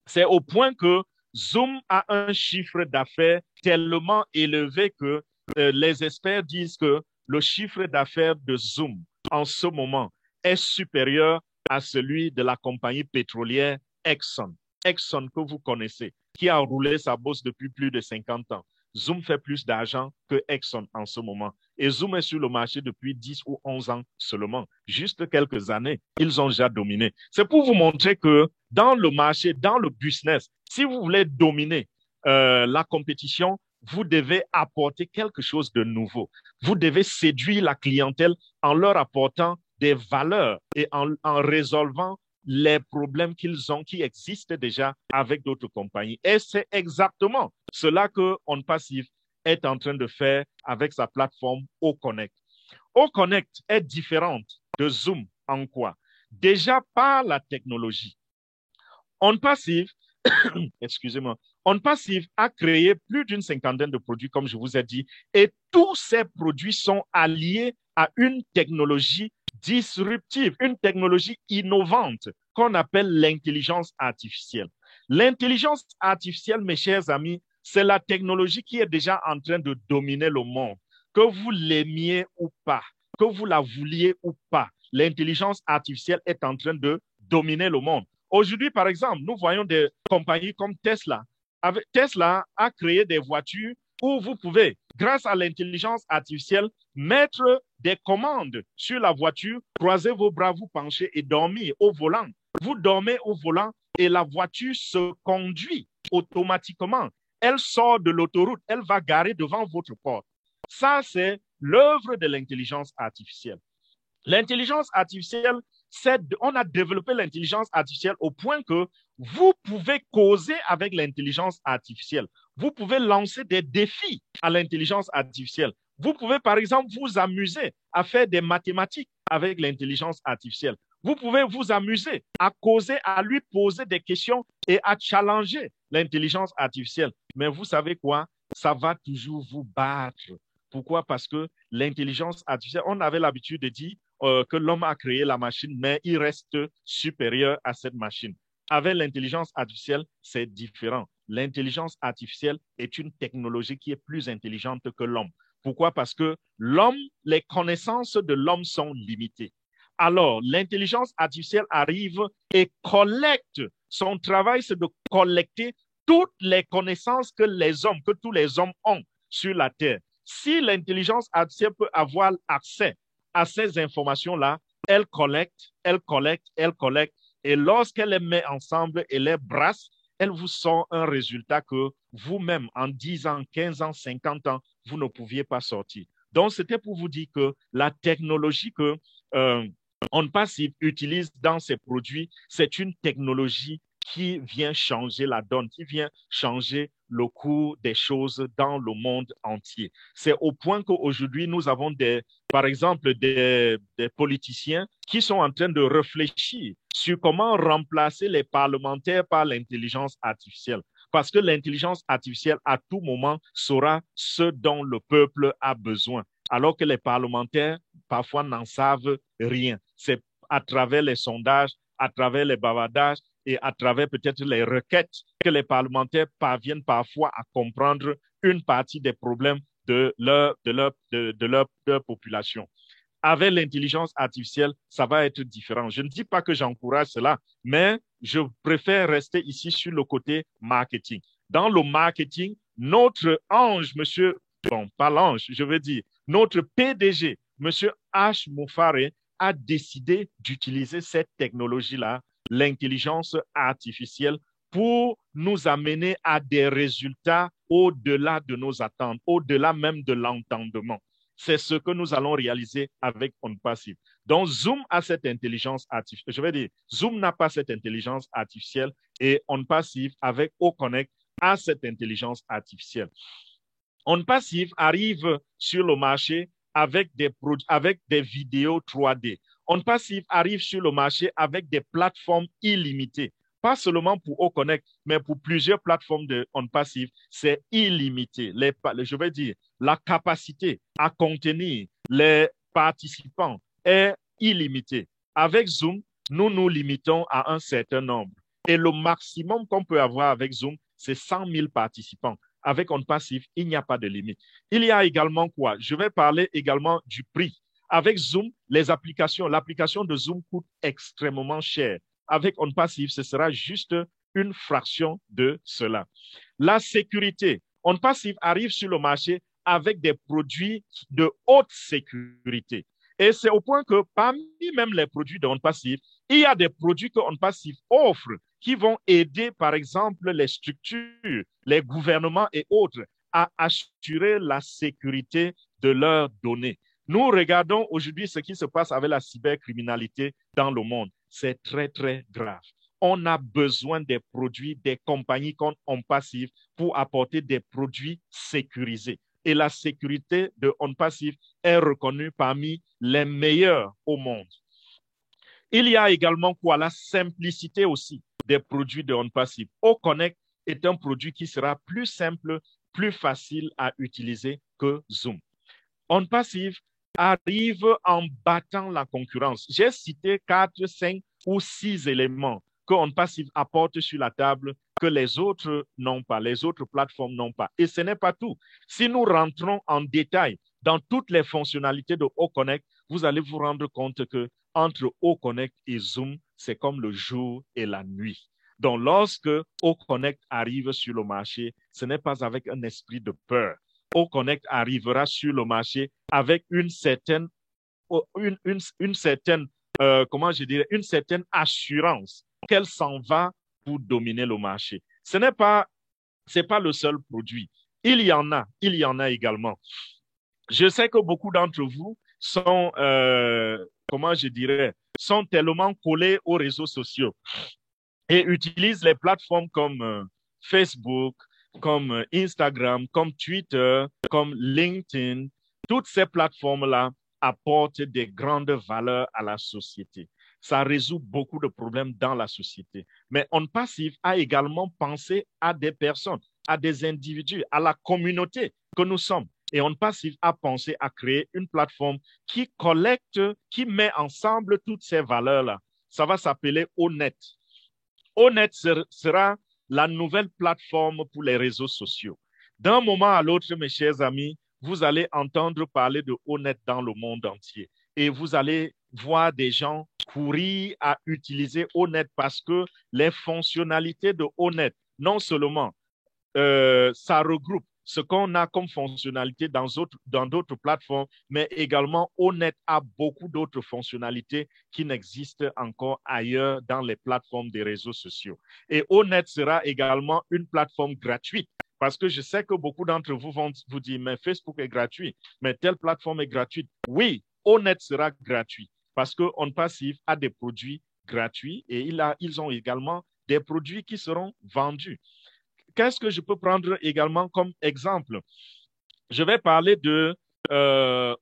Speaker 2: c'est au point que Zoom a un chiffre d'affaires tellement élevé que les experts disent que le chiffre d'affaires de Zoom en ce moment est supérieur à celui de la compagnie pétrolière Exxon. Exxon que vous connaissez, qui a roulé sa bourse depuis plus de 50 ans. Zoom fait plus d'argent que Exxon en ce moment. Et Zoom est sur le marché depuis 10 ou 11 ans seulement. Juste quelques années, ils ont déjà dominé. C'est pour vous montrer que dans le marché, dans le business, si vous voulez dominer la compétition, vous devez apporter quelque chose de nouveau. Vous devez séduire la clientèle en leur apportant des valeurs et en résolvant les problèmes qu'ils ont, qui existent déjà avec d'autres compagnies. Et c'est exactement cela que OnPassive est en train de faire avec sa plateforme OConnect. OConnect est différente de Zoom en quoi? Déjà par la technologie. OnPassive, excusez-moi, OnPassive a créé plus d'une cinquantaine de produits, comme je vous ai dit, et tous ces produits sont alliés à une technologie disruptive, une technologie innovante qu'on appelle l'intelligence artificielle. L'intelligence artificielle, mes chers amis, c'est la technologie qui est déjà en train de dominer le monde. Que vous l'aimiez ou pas, que vous la vouliez ou pas, l'intelligence artificielle est en train de dominer le monde. Aujourd'hui, par exemple, nous voyons des compagnies comme Tesla. Tesla a créé des voitures où vous pouvez, grâce à l'intelligence artificielle, mettre des commandes sur la voiture, croiser vos bras, vous pencher et dormir au volant. Vous dormez au volant et la voiture se conduit automatiquement. Elle sort de l'autoroute, elle va garer devant votre porte. Ça, c'est l'œuvre de l'intelligence artificielle. L'intelligence artificielle, on a développé l'intelligence artificielle au point que vous pouvez causer avec l'intelligence artificielle. Vous pouvez lancer des défis à l'intelligence artificielle. Vous pouvez, par exemple, vous amuser à faire des mathématiques avec l'intelligence artificielle. Vous pouvez vous amuser à causer, à lui poser des questions et à challenger l'intelligence artificielle. Mais vous savez quoi? ça va toujours vous battre. Pourquoi? Parce que l'intelligence artificielle, on avait l'habitude de dire que l'homme a créé la machine, mais il reste supérieur à cette machine. Avec l'intelligence artificielle, c'est différent. L'intelligence artificielle est une technologie qui est plus intelligente que l'homme. Pourquoi? Parce que l'homme, les connaissances de l'homme sont limitées. Alors, l'intelligence artificielle arrive et collecte. Son travail, c'est de collecter toutes les connaissances que tous les hommes ont sur la Terre. Si l'intelligence artificielle peut avoir accès à ces informations-là, elle collecte, elle collecte, elle collecte. Et lorsqu'elle les met ensemble et les brasse, elle vous sort un résultat que vous-même, en 10 ans, 15 ans, 50 ans, vous ne pouviez pas sortir. Donc, c'était pour vous dire que la technologie que OnPassive utilise dans ses produits, c'est une technologie qui vient changer la donne, qui vient changer le cours des choses dans le monde entier. C'est au point qu'aujourd'hui, nous avons par exemple des politiciens qui sont en train de réfléchir sur comment remplacer les parlementaires par l'intelligence artificielle. Parce que l'intelligence artificielle, à tout moment, saura ce dont le peuple a besoin, alors que les parlementaires, parfois, n'en savent rien. C'est à travers les sondages, à travers les bavardages et à travers peut-être les requêtes que les parlementaires parviennent parfois à comprendre une partie des problèmes de leur population. Avec l'intelligence artificielle, ça va être différent. Je ne dis pas que j'encourage cela, mais je préfère rester ici sur le côté marketing. Dans le marketing, notre ange, monsieur, bon, pas l'ange, je veux dire, notre PDG, monsieur H. Moufare, a décidé d'utiliser cette technologie-là, l'intelligence artificielle, pour nous amener à des résultats au-delà de nos attentes, au-delà même de l'entendement. C'est ce que nous allons réaliser avec OnPassive. Donc, Zoom a cette intelligence artificielle. Je vais dire, Zoom n'a pas cette intelligence artificielle et OnPassive avec OConnect a cette intelligence artificielle. OnPassive arrive sur le marché avec des vidéos 3D. OnPassive arrive sur le marché avec des plateformes illimitées. Pas seulement pour OConnect, mais pour plusieurs plateformes de OnPassive, c'est illimité. Je vais dire, la capacité à contenir les participants est illimitée. Avec Zoom, nous nous limitons à un certain nombre. Et le maximum qu'on peut avoir avec Zoom, c'est 100 000 participants. Avec OnPassive, il n'y a pas de limite. Il y a également quoi? Je vais parler également du prix. Avec Zoom, l'application de Zoom coûte extrêmement cher. Avec OnPassive, ce sera juste une fraction de cela. La sécurité. OnPassive arrive sur le marché avec des produits de haute sécurité. Et c'est au point que parmi même les produits de OnPassive, il y a des produits que OnPassive offre qui vont aider, par exemple, les structures, les gouvernements et autres à assurer la sécurité de leurs données. Nous regardons aujourd'hui ce qui se passe avec la cybercriminalité dans le monde. C'est très, très grave. On a besoin des produits, des compagnies comme OnPassive pour apporter des produits sécurisés. Et la sécurité de OnPassive est reconnue parmi les meilleurs au monde. Il y a également quoi? La simplicité aussi des produits de OnPassive. OConnect est un produit qui sera plus simple, plus facile à utiliser que Zoom. OnPassive arrive en battant la concurrence. J'ai cité 4, 5 ou 6 éléments que OnPassive apporte sur la table que les autres n'ont pas, les autres plateformes n'ont pas. Et ce n'est pas tout. Si nous rentrons en détail dans toutes les fonctionnalités de OConnect, vous allez vous rendre compte que entre OConnect et Zoom, c'est comme le jour et la nuit. Donc, lorsque OConnect arrive sur le marché, ce n'est pas avec un esprit de peur. OConnect arrivera sur le marché avec une certaine une certaine assurance qu'elle s'en va pour dominer le marché. C'est pas le seul produit. Il y en a également. Je sais que beaucoup d'entre vous sont, sont tellement collés aux réseaux sociaux et utilisent les plateformes comme Facebook, comme Instagram, comme Twitter, comme LinkedIn. Toutes ces plateformes-là apportent des grandes valeurs à la société. Ça résout beaucoup de problèmes dans la société. Mais OnPassive a également pensé à des personnes. à des individus, à la communauté que nous sommes. Et On Passive a pensé à créer une plateforme qui collecte, qui met ensemble toutes ces valeurs-là. Ça va s'appeler Onet. Onet sera la nouvelle plateforme pour les réseaux sociaux. D'un moment à l'autre, mes chers amis, vous allez entendre parler de Onet dans le monde entier. Et vous allez voir des gens courir à utiliser Onet parce que les fonctionnalités de Onet, non seulement ça regroupe ce qu'on a comme fonctionnalité dans d'autres plateformes, mais également Onet a beaucoup d'autres fonctionnalités qui n'existent encore ailleurs dans les plateformes des réseaux sociaux. Et Onet sera également une plateforme gratuite. Parce que je sais que beaucoup d'entre vous vont vous dire, mais Facebook est gratuit, mais telle plateforme est gratuite. Oui, Onet sera gratuit parce que On Passive a des produits gratuits et ils ont également des produits qui seront vendus. Qu'est-ce que je peux prendre également comme exemple? Je vais parler de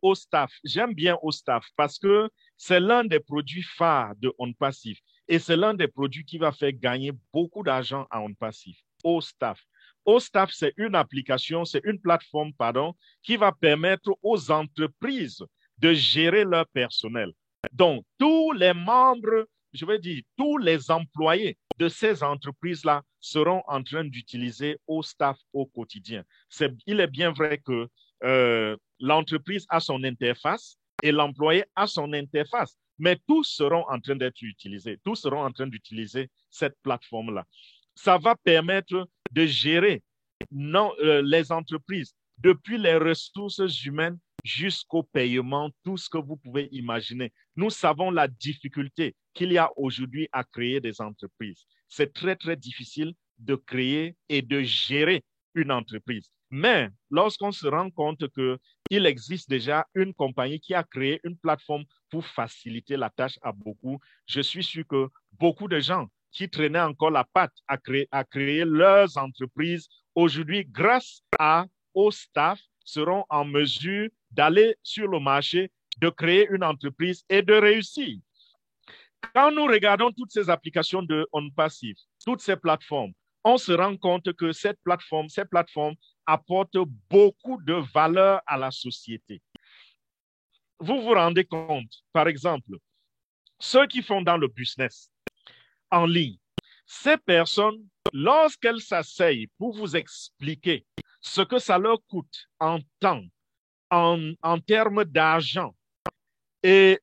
Speaker 2: OSTAF. J'aime bien OSTAF parce que c'est l'un des produits phares de On Passive et c'est l'un des produits qui va faire gagner beaucoup d'argent à On Passive. OSTAF. OSTAF, c'est une application, c'est une plateforme, pardon, qui va permettre aux entreprises de gérer leur personnel. Donc, tous les membres, je vais dire, tous les employés de ces entreprises-là seront en train d'utiliser OSTAF au quotidien. Il est bien vrai que l'entreprise a son interface et l'employé a son interface, mais tous seront en train d'être utilisés. Tous seront en train d'utiliser cette plateforme-là. Ça va permettre de gérer les entreprises depuis les ressources humaines jusqu'au paiement, tout ce que vous pouvez imaginer. Nous savons la difficulté qu'il y a aujourd'hui à créer des entreprises. C'est très, très difficile de créer et de gérer une entreprise. Mais lorsqu'on se rend compte qu'il existe déjà une compagnie qui a créé une plateforme pour faciliter la tâche à beaucoup, je suis sûr que beaucoup de gens qui traînaient encore la patte à créer leurs entreprises, aujourd'hui, grâce au staff, seront en mesure d'aller sur le marché, de créer une entreprise et de réussir. Quand nous regardons toutes ces applications de On Passive, toutes ces plateformes, on se rend compte que ces plateformes apportent beaucoup de valeur à la société. Vous vous rendez compte, par exemple, ceux qui font dans le business en ligne, ces personnes, lorsqu'elles s'asseyent pour vous expliquer ce que ça leur coûte en temps, en termes d'argent et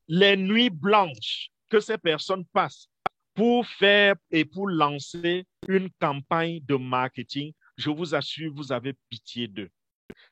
Speaker 2: les nuits blanches que ces personnes passent pour faire et pour lancer une campagne de marketing, je vous assure, vous avez pitié d'eux.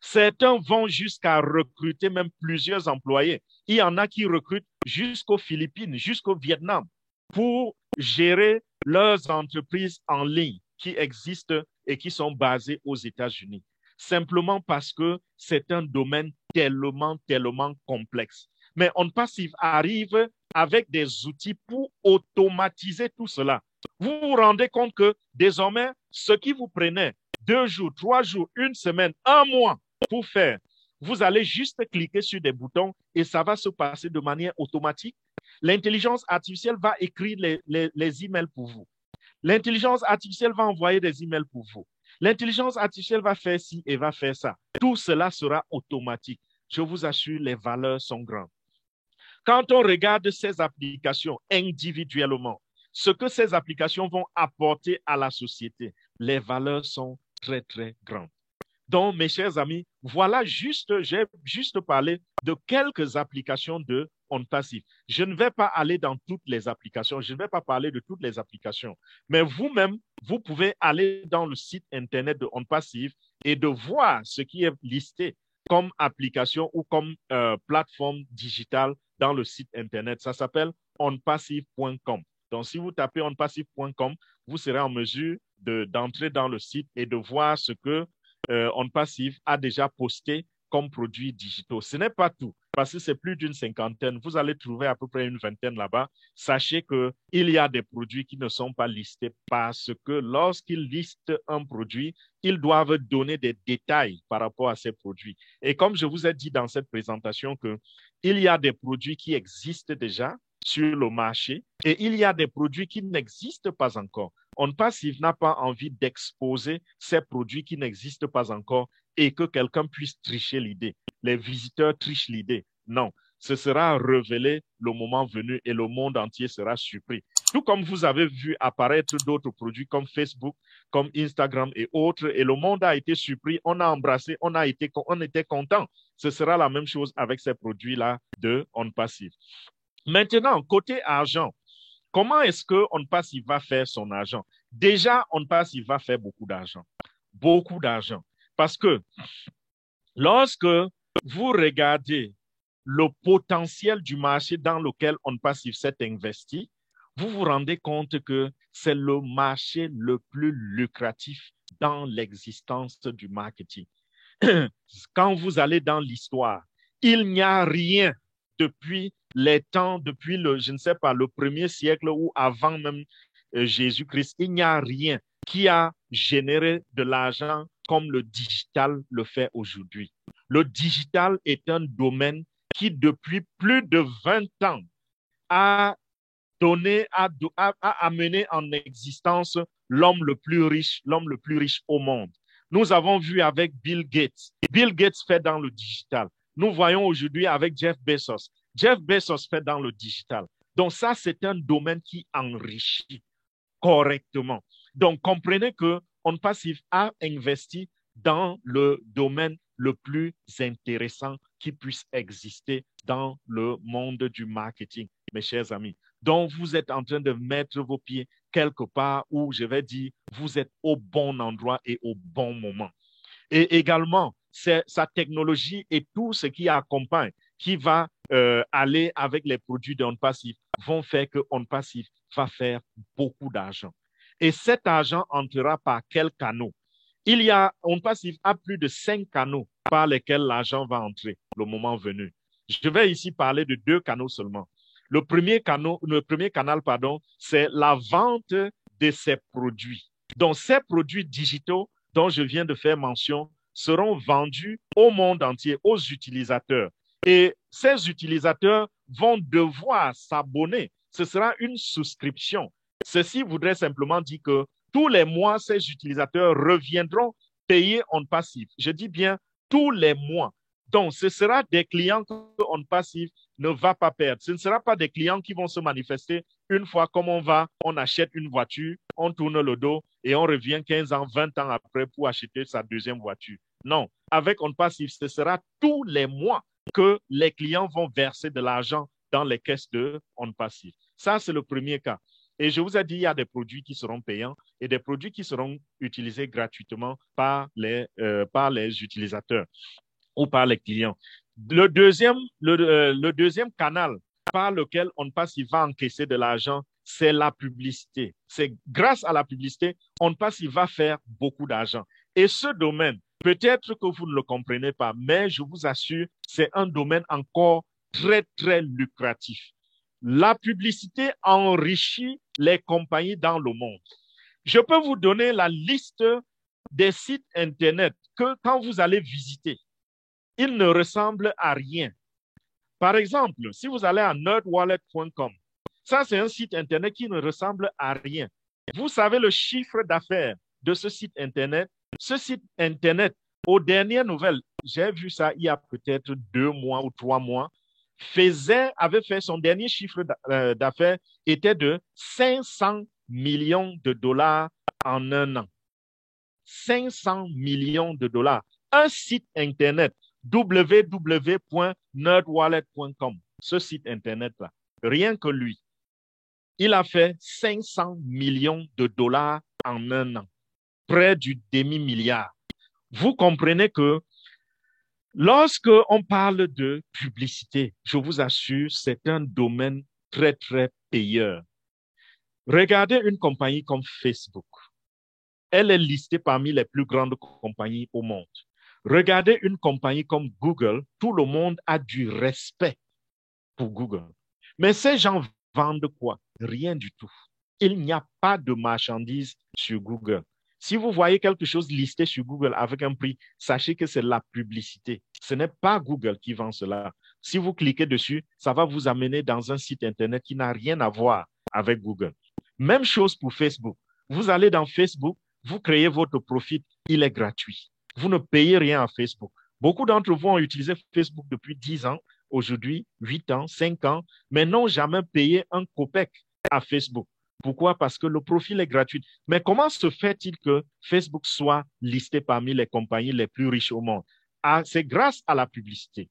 Speaker 2: Certains vont jusqu'à recruter même plusieurs employés. Il y en a qui recrutent jusqu'aux Philippines, jusqu'au Vietnam pour gérer leurs entreprises en ligne qui existent et qui sont basées aux États-Unis. Simplement parce que c'est un domaine tellement, tellement complexe. Mais On Passive arrive avec des outils pour automatiser tout cela. Vous vous rendez compte que désormais, ce qui vous prenait 2 jours, 3 jours, 1 semaine, 1 mois pour faire, vous allez juste cliquer sur des boutons et ça va se passer de manière automatique. L'intelligence artificielle va écrire les emails pour vous. L'intelligence artificielle va envoyer des emails pour vous. L'intelligence artificielle va faire ci et va faire ça. Tout cela sera automatique. Je vous assure, les valeurs sont grandes. Quand on regarde ces applications individuellement, ce que ces applications vont apporter à la société, les valeurs sont très, très grandes. Donc, mes chers amis, voilà j'ai juste parlé de quelques applications de On Passive. Je ne vais pas aller dans toutes les applications, je ne vais pas parler de toutes les applications, mais vous-même, vous pouvez aller dans le site Internet de On Passive et de voir ce qui est listé comme application ou comme plateforme digitale dans le site Internet. Ça s'appelle onpassive.com. Donc, si vous tapez onpassive.com, vous serez en mesure d'entrer dans le site et de voir ce que On Passive a déjà posté comme produits digitaux. Ce n'est pas tout, parce que c'est plus d'une cinquantaine. Vous allez trouver à peu près une vingtaine là-bas. Sachez qu'il y a des produits qui ne sont pas listés parce que lorsqu'ils listent un produit, ils doivent donner des détails par rapport à ces produits. Et comme je vous ai dit dans cette présentation qu'il y a des produits qui existent déjà sur le marché et il y a des produits qui n'existent pas encore. OnPassive n'a pas envie d'exposer ces produits qui n'existent pas encore et que quelqu'un puisse tricher l'idée. Les visiteurs trichent l'idée. Non, ce sera révélé le moment venu et le monde entier sera surpris. Tout comme vous avez vu apparaître d'autres produits comme Facebook, comme Instagram et autres, et le monde a été surpris, on a embrassé, on était content. Ce sera la même chose avec ces produits-là de OnPassive. Maintenant, côté argent, comment est-ce que OnPassive va faire son argent? Déjà, OnPassive va faire beaucoup d'argent. Beaucoup d'argent. Parce que lorsque vous regardez le potentiel du marché dans lequel OnPassive s'est investi, vous vous rendez compte que c'est le marché le plus lucratif dans l'existence du marketing. Quand vous allez dans l'histoire, il n'y a rien depuis les temps, depuis je ne sais pas, le 1er siècle ou avant même Jésus-Christ, il n'y a rien qui a généré de l'argent comme le digital le fait aujourd'hui. Le digital est un domaine qui, depuis plus de 20 ans, a amené en existence l'homme le plus riche au monde. Nous avons vu avec Bill Gates. Bill Gates fait dans le digital. Nous voyons aujourd'hui avec Jeff Bezos. Jeff Bezos fait dans le digital. Donc ça, c'est un domaine qui enrichit correctement. Donc comprenez que OnPassive a investi dans le domaine le plus intéressant qui puisse exister dans le monde du marketing, mes chers amis. Donc, vous êtes en train de mettre vos pieds quelque part où, je vais dire, vous êtes au bon endroit et au bon moment. Et également, sa technologie et tout ce qui accompagne, qui va aller avec les produits d'OnPassive, vont faire que OnPassive va faire beaucoup d'argent. Et cet argent entrera par quels canaux? OnPassive a plus de 5 canaux par lesquels l'argent va entrer le moment venu. Je vais ici parler de 2 canaux seulement. Le premier canal, c'est la vente de ces produits. Donc, ces produits digitaux dont je viens de faire mention seront vendus au monde entier, aux utilisateurs. Et ces utilisateurs vont devoir s'abonner. Ce sera une souscription. Ceci voudrait simplement dire que tous les mois, ces utilisateurs reviendront payer OnPassive. Je dis bien tous les mois. Donc, ce sera des clients que OnPassive ne va pas perdre. Ce ne sera pas des clients qui vont se manifester une fois comme on achète une voiture, on tourne le dos et on revient 15 ans, 20 ans après pour acheter sa deuxième voiture. Non, avec OnPassive, ce sera tous les mois que les clients vont verser de l'argent dans les caisses de OnPassive. Ça, c'est le premier cas. Et je vous ai dit, il y a des produits qui seront payants et des produits qui seront utilisés gratuitement par les utilisateurs ou par les clients. Le deuxième canal par lequel OnPassive va encaisser de l'argent, c'est la publicité. C'est grâce à la publicité, OnPassive va faire beaucoup d'argent. Et ce domaine, peut-être que vous ne le comprenez pas, mais je vous assure, c'est un domaine encore très, très lucratif. La publicité enrichit les compagnies dans le monde. Je peux vous donner la liste des sites Internet que quand vous allez visiter, ils ne ressemblent à rien. Par exemple, si vous allez à nerdwallet.com, ça c'est un site Internet qui ne ressemble à rien. Vous savez le chiffre d'affaires de ce site Internet? Ce site Internet, aux dernières nouvelles, j'ai vu ça il y a peut-être 2 mois ou 3 mois, avait fait son dernier chiffre d'affaires était de 500 millions de dollars en un an. 500 millions de dollars. Un site Internet, www.nerdwallet.com, ce site Internet-là, rien que lui, il a fait 500 millions de dollars en un an, près du demi-milliard. Vous comprenez que lorsque on parle de publicité, je vous assure, c'est un domaine très, très payeur. Regardez une compagnie comme Facebook. Elle est listée parmi les plus grandes compagnies au monde. Regardez une compagnie comme Google, tout le monde a du respect pour Google. Mais ces gens vendent quoi? Rien du tout. Il n'y a pas de marchandises sur Google. Si vous voyez quelque chose listé sur Google avec un prix, sachez que c'est la publicité. Ce n'est pas Google qui vend cela. Si vous cliquez dessus, ça va vous amener dans un site Internet qui n'a rien à voir avec Google. Même chose pour Facebook. Vous allez dans Facebook, vous créez votre profil, il est gratuit. Vous ne payez rien à Facebook. Beaucoup d'entre vous ont utilisé Facebook depuis 10 ans, aujourd'hui 8 ans, 5 ans, mais n'ont jamais payé un copec à Facebook. Pourquoi? Parce que le profil est gratuit. Mais comment se fait-il que Facebook soit listé parmi les compagnies les plus riches au monde? Ah, c'est grâce à la publicité.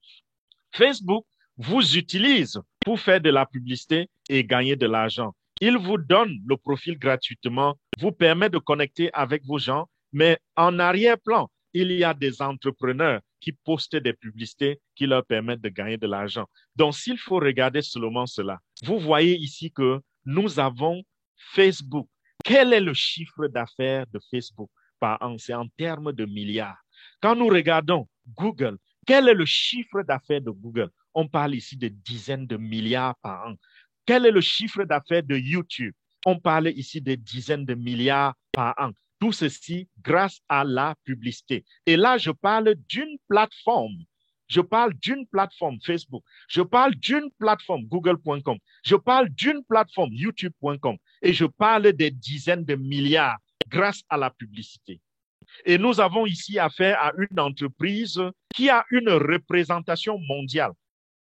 Speaker 2: Facebook vous utilise pour faire de la publicité et gagner de l'argent. Il vous donne le profil gratuitement, vous permet de connecter avec vos gens, mais en arrière-plan, il y a des entrepreneurs qui postent des publicités qui leur permettent de gagner de l'argent. Donc, s'il faut regarder seulement cela, vous voyez ici que nous avons Facebook. Quel est le chiffre d'affaires de Facebook par an? C'est en termes de milliards. Quand nous regardons Google, quel est le chiffre d'affaires de Google? On parle ici de dizaines de milliards par an. Quel est le chiffre d'affaires de YouTube? On parle ici de dizaines de milliards par an. Tout ceci grâce à la publicité. Et là, je parle d'une plateforme. Je parle d'une plateforme Facebook. Je parle d'une plateforme Google.com. Je parle d'une plateforme YouTube.com. Et je parle des dizaines de milliards grâce à la publicité. Et nous avons ici affaire à une entreprise qui a une représentation mondiale.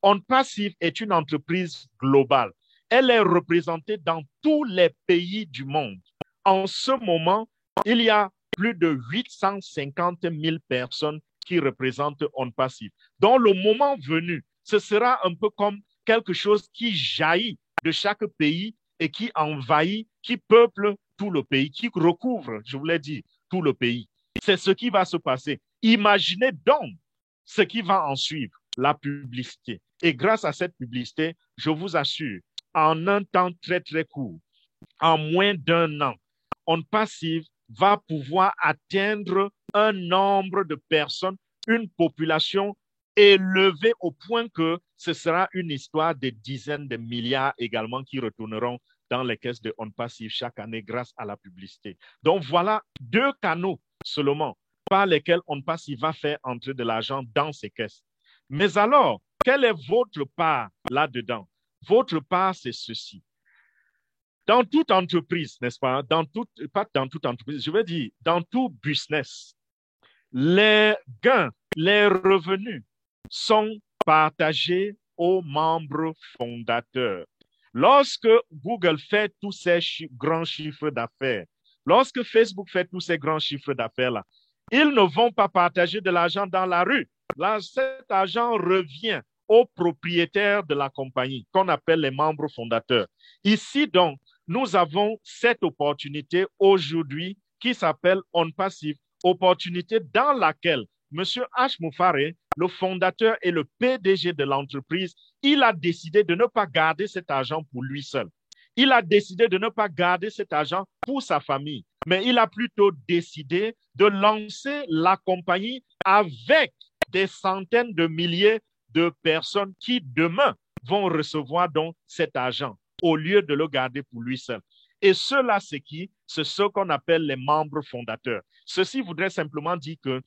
Speaker 2: OnPassive est une entreprise globale. Elle est représentée dans tous les pays du monde. En ce moment, il y a plus de 850 000 personnes qui représentent OnPassive. Dans le moment venu, ce sera un peu comme quelque chose qui jaillit de chaque pays et qui envahit, qui peuple tout le pays, qui recouvre, je vous l'ai dit, tout le pays. C'est ce qui va se passer. Imaginez donc ce qui va en suivre, la publicité. Et grâce à cette publicité, je vous assure, en un temps très, très court, en moins d'un an, OnPassive va pouvoir atteindre un nombre de personnes, une population élevée au point que ce sera une histoire de dizaines de milliards également qui retourneront dans les caisses de OnPassive chaque année grâce à la publicité. Donc voilà deux canaux seulement par lesquels OnPassive va faire entrer de l'argent dans ses caisses. Mais alors, quelle est votre part là-dedans? Votre part, c'est ceci. Dans toute entreprise, n'est-ce pas? Pas dans toute entreprise, je veux dire, dans tout business, les gains, les revenus sont partagés aux membres fondateurs. Lorsque Google fait tous ces grands chiffres d'affaires, lorsque Facebook fait tous ces grands chiffres d'affaires-là, ils ne vont pas partager de l'argent dans la rue. Là, cet argent revient aux propriétaires de la compagnie, qu'on appelle les membres fondateurs. Ici, donc, nous avons cette opportunité aujourd'hui qui s'appelle OnPassive, opportunité dans laquelle M. H. Moufare, le fondateur et le PDG de l'entreprise, il a décidé de ne pas garder cet argent pour lui seul. Il a décidé de ne pas garder cet argent pour sa famille, mais il a plutôt décidé de lancer la compagnie avec des centaines de milliers de personnes qui demain vont recevoir donc cet argent au lieu de le garder pour lui seul. Et cela, c'est qui? C'est ce qu'on appelle les membres fondateurs. Ceci voudrait simplement dire que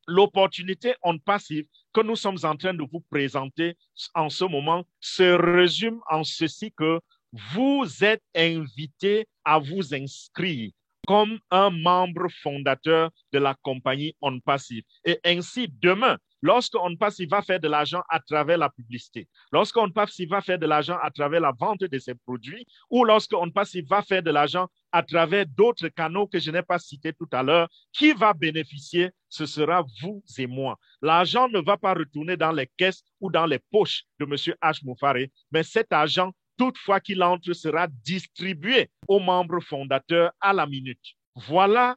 Speaker 2: l'opportunité OnPassive que nous sommes en train de vous présenter en ce moment se résume en ceci que vous êtes invité à vous inscrire comme un membre fondateur de la compagnie OnPassive. Et ainsi, demain, lorsque OnPassive va faire de l'argent à travers la publicité, lorsque OnPassive va faire de l'argent à travers la vente de ses produits, ou lorsque OnPassive va faire de l'argent à travers d'autres canaux que je n'ai pas cités tout à l'heure, qui va bénéficier? Ce sera vous et moi. L'argent ne va pas retourner dans les caisses ou dans les poches de M. H. Moufare, mais cet argent, toutefois qu'il entre, sera distribué aux membres fondateurs à la minute. Voilà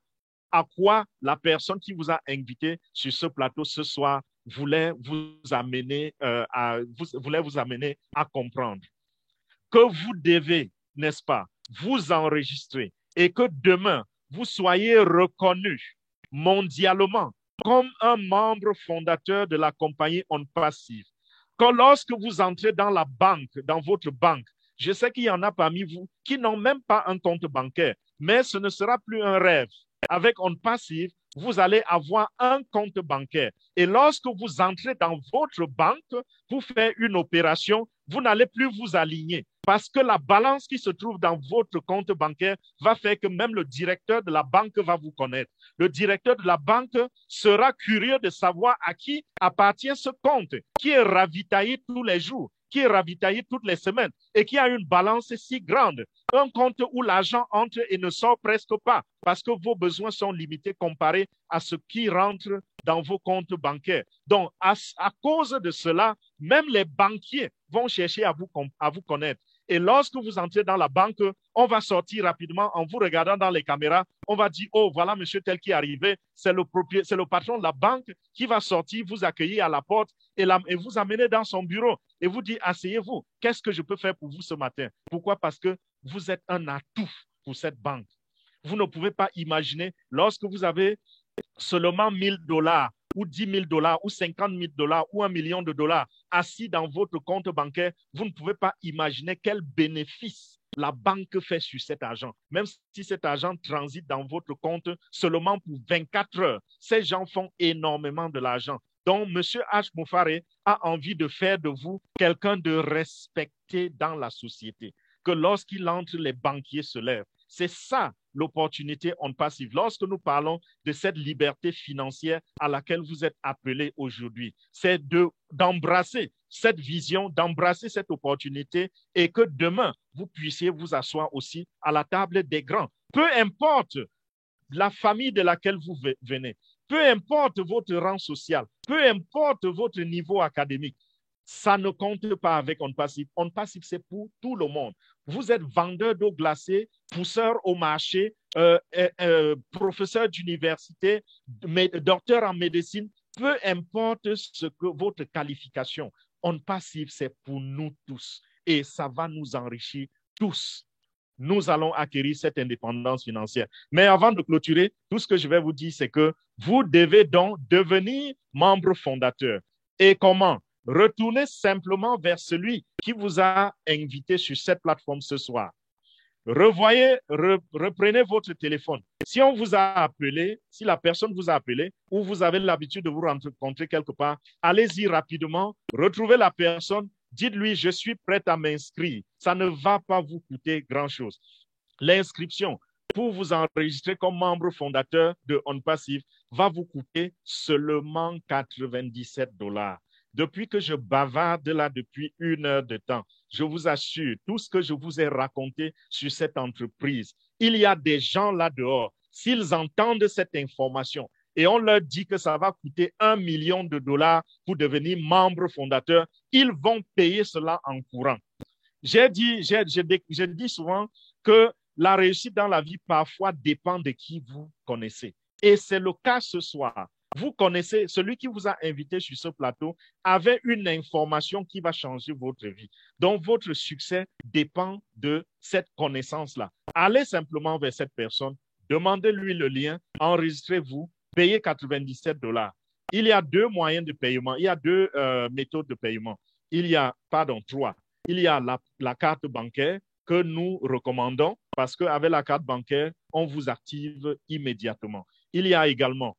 Speaker 2: à quoi la personne qui vous a invité sur ce plateau ce soir voulait vous amener à comprendre que vous devez, n'est-ce pas, vous enregistrer et que demain, vous soyez reconnu mondialement comme un membre fondateur de la compagnie OnPassive. Que lorsque vous entrez dans la banque, dans votre banque, je sais qu'il y en a parmi vous qui n'ont même pas un compte bancaire, mais ce ne sera plus un rêve. Avec OnPassive, vous allez avoir un compte bancaire. Et lorsque vous entrez dans votre banque pour faire une opération, vous n'allez plus vous aligner parce que la balance qui se trouve dans votre compte bancaire va faire que même le directeur de la banque va vous connaître. Le directeur de la banque sera curieux de savoir à qui appartient ce compte, qui est ravitaillé tous les jours, qui est ravitaillé toutes les semaines et qui a une balance si grande. Un compte où l'argent entre et ne sort presque pas parce que vos besoins sont limités comparés à ce qui rentre dans vos comptes bancaires. Donc, à cause de cela, même les banquiers vont chercher à vous connaître. Et lorsque vous entrez dans la banque, on va sortir rapidement en vous regardant dans les caméras. On va dire, oh, voilà monsieur tel qui est arrivé. C'est le patron de la banque qui va sortir, vous accueillir à la porte et vous amener dans son bureau et vous dire, asseyez-vous. Qu'est-ce que je peux faire pour vous ce matin? Pourquoi? Parce que vous êtes un atout pour cette banque. Vous ne pouvez pas imaginer, lorsque vous avez seulement $1000 ou $10 000 ou $50 000 ou $1 million assis dans votre compte bancaire, vous ne pouvez pas imaginer quel bénéfice la banque fait sur cet argent. Même si cet argent transite dans votre compte seulement pour 24 heures, ces gens font énormément de l'argent. Donc, M. H. Moufare a envie de faire de vous quelqu'un de respecté dans la société. Que lorsqu'il entre, les banquiers se lèvent. C'est ça l'opportunité on passive. Lorsque nous parlons de cette liberté financière à laquelle vous êtes appelés aujourd'hui, c'est d'embrasser cette vision, d'embrasser cette opportunité et que demain, vous puissiez vous asseoir aussi à la table des grands. Peu importe la famille de laquelle vous venez, peu importe votre rang social, peu importe votre niveau académique, ça ne compte pas avec On Passive. On Passive, c'est pour tout le monde. Vous êtes vendeur d'eau glacée, pousseur au marché, professeur d'université, docteur en médecine, peu importe votre qualification. On Passive, c'est pour nous tous et ça va nous enrichir tous. Nous allons acquérir cette indépendance financière. Mais avant de clôturer, tout ce que je vais vous dire, c'est que vous devez donc devenir membre fondateur. Et comment? Retournez simplement vers celui qui vous a invité sur cette plateforme ce soir. Reprenez votre téléphone. Si on vous a appelé, si la personne vous a appelé ou vous avez l'habitude de vous rencontrer quelque part, allez-y rapidement, retrouvez la personne, dites-lui, je suis prête à m'inscrire. Ça ne va pas vous coûter grand-chose. L'inscription pour vous enregistrer comme membre fondateur de On Passive va vous coûter seulement $97. Depuis que je bavarde là depuis 1 heure de temps, je vous assure, tout ce que je vous ai raconté sur cette entreprise, il y a des gens là dehors, s'ils entendent cette information et on leur dit que ça va coûter $1 million pour devenir membre fondateur, ils vont payer cela en courant. Je dis souvent que la réussite dans la vie parfois dépend de qui vous connaissez. Et c'est le cas ce soir. Vous connaissez, celui qui vous a invité sur ce plateau avait une information qui va changer votre vie. Donc, votre succès dépend de cette connaissance-là. Allez simplement vers cette personne, demandez-lui le lien, enregistrez-vous, payez $97. Il y a 2 moyens de paiement, il y a 2 méthodes de paiement. Il y a, 3. Il y a la carte bancaire que nous recommandons parce qu'avec la carte bancaire, on vous active immédiatement. Il y a également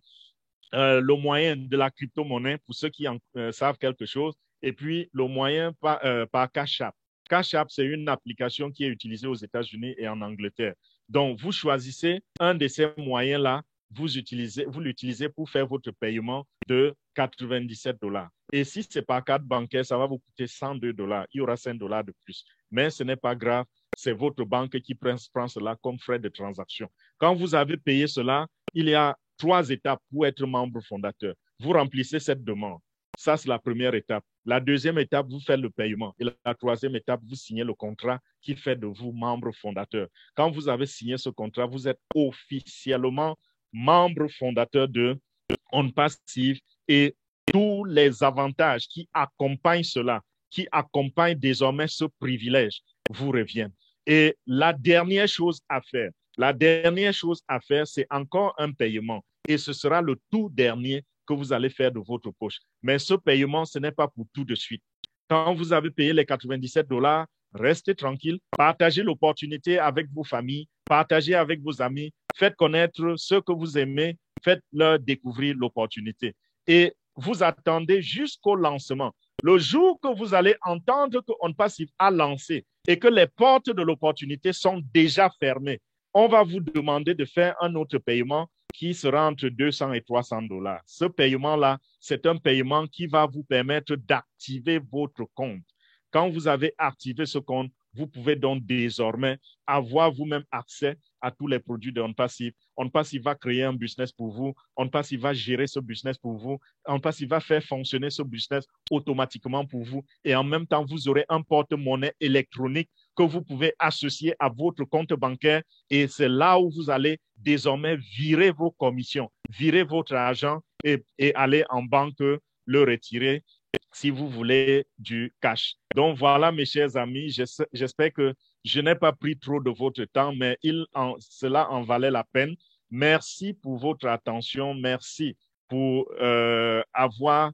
Speaker 2: le moyen de la crypto-monnaie pour ceux qui en savent quelque chose, et puis le moyen par Cash App. Cash App, c'est une application qui est utilisée aux États-Unis et en Angleterre. Donc, vous choisissez un de ces moyens-là, vous l'utilisez pour faire votre paiement de $97. Et si c'est par carte bancaire, ça va vous coûter $102. Il y aura $5 de plus. Mais ce n'est pas grave, c'est votre banque qui prend cela comme frais de transaction. Quand vous avez payé cela, il y a 3 étapes pour être membre fondateur. Vous remplissez cette demande. Ça, c'est la première étape. La deuxième étape, vous faites le paiement. Et la troisième étape, vous signez le contrat qui fait de vous membre fondateur. Quand vous avez signé ce contrat, vous êtes officiellement membre fondateur de On Passive et tous les avantages qui accompagnent cela, qui accompagnent désormais ce privilège, vous reviennent. Et la dernière chose à faire, c'est encore un paiement. Et ce sera le tout dernier que vous allez faire de votre poche. Mais ce paiement, ce n'est pas pour tout de suite. Quand vous avez payé les $97, restez tranquille, partagez l'opportunité avec vos familles, partagez avec vos amis, faites connaître ceux que vous aimez, faites-leur découvrir l'opportunité. Et vous attendez jusqu'au lancement. Le jour que vous allez entendre qu'on passive a lancé et que les portes de l'opportunité sont déjà fermées, on va vous demander de faire un autre paiement qui sera entre 200 et 300 dollars. Ce paiement-là, c'est un paiement qui va vous permettre d'activer votre compte. Quand vous avez activé ce compte, vous pouvez donc désormais avoir vous-même accès à tous les produits de OnPassive. OnPassive va créer un business pour vous. OnPassive va gérer ce business pour vous. OnPassive va faire fonctionner ce business automatiquement pour vous. Et en même temps, vous aurez un porte-monnaie électronique que vous pouvez associer à votre compte bancaire. Et c'est là où vous allez désormais virer vos commissions, virer votre argent et aller en banque le retirer si vous voulez du cash. Donc voilà, mes chers amis, j'espère que je n'ai pas pris trop de votre temps, mais cela en valait la peine. Merci pour votre attention. Merci pour avoir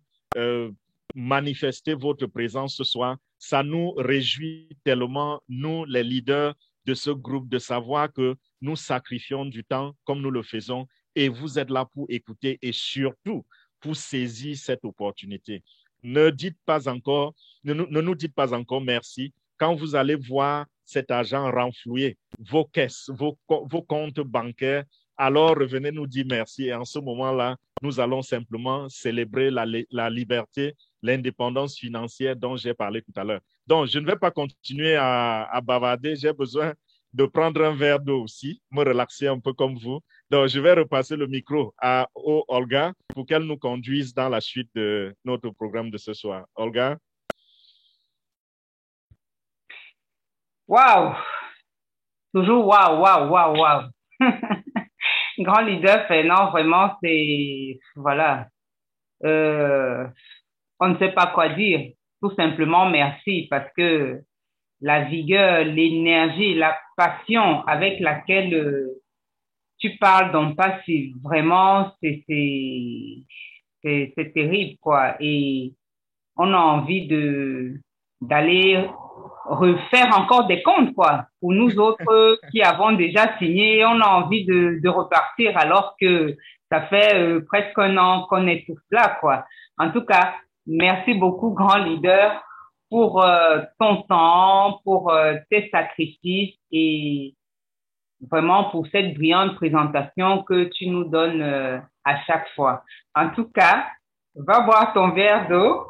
Speaker 2: manifesté votre présence ce soir. Ça nous réjouit tellement, nous, les leaders de ce groupe, de savoir que nous sacrifions du temps comme nous le faisons et vous êtes là pour écouter et surtout pour saisir cette opportunité. Ne nous dites pas encore merci. Quand vous allez voir cet argent renflouer vos caisses, vos comptes bancaires, alors revenez nous dire merci. Et en ce moment-là, nous allons simplement célébrer la liberté, l'indépendance financière dont j'ai parlé tout à l'heure. Donc, je ne vais pas continuer à bavarder. J'ai besoin de prendre un verre d'eau aussi, me relaxer un peu comme vous. Donc, je vais repasser le micro à Olga pour qu'elle nous conduise dans la suite de notre programme de ce soir. Olga?
Speaker 1: Waouh! Toujours waouh, waouh, waouh, waouh. Grand leader, non, vraiment, voilà, euh, on ne sait pas quoi dire. Tout simplement merci parce que la vigueur, l'énergie, la passion avec laquelle tu parles d'OnPassive, vraiment, c'est terrible, quoi. Et on a envie d'aller refaire encore des comptes, quoi. Pour nous autres qui avons déjà signé, on a envie de repartir alors que ça fait presque un an qu'on est tous là, quoi. En tout cas, merci beaucoup, grand leader, pour ton temps, pour tes sacrifices et vraiment pour cette brillante présentation que tu nous donnes à chaque fois. En tout cas, va boire ton verre d'eau,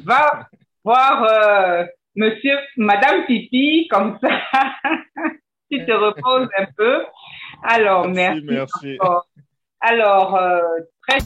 Speaker 1: va voir Madame Pipi, comme ça, tu te reposes un peu. Alors,
Speaker 2: Merci,
Speaker 1: merci
Speaker 2: merci.
Speaker 1: encore. Alors, très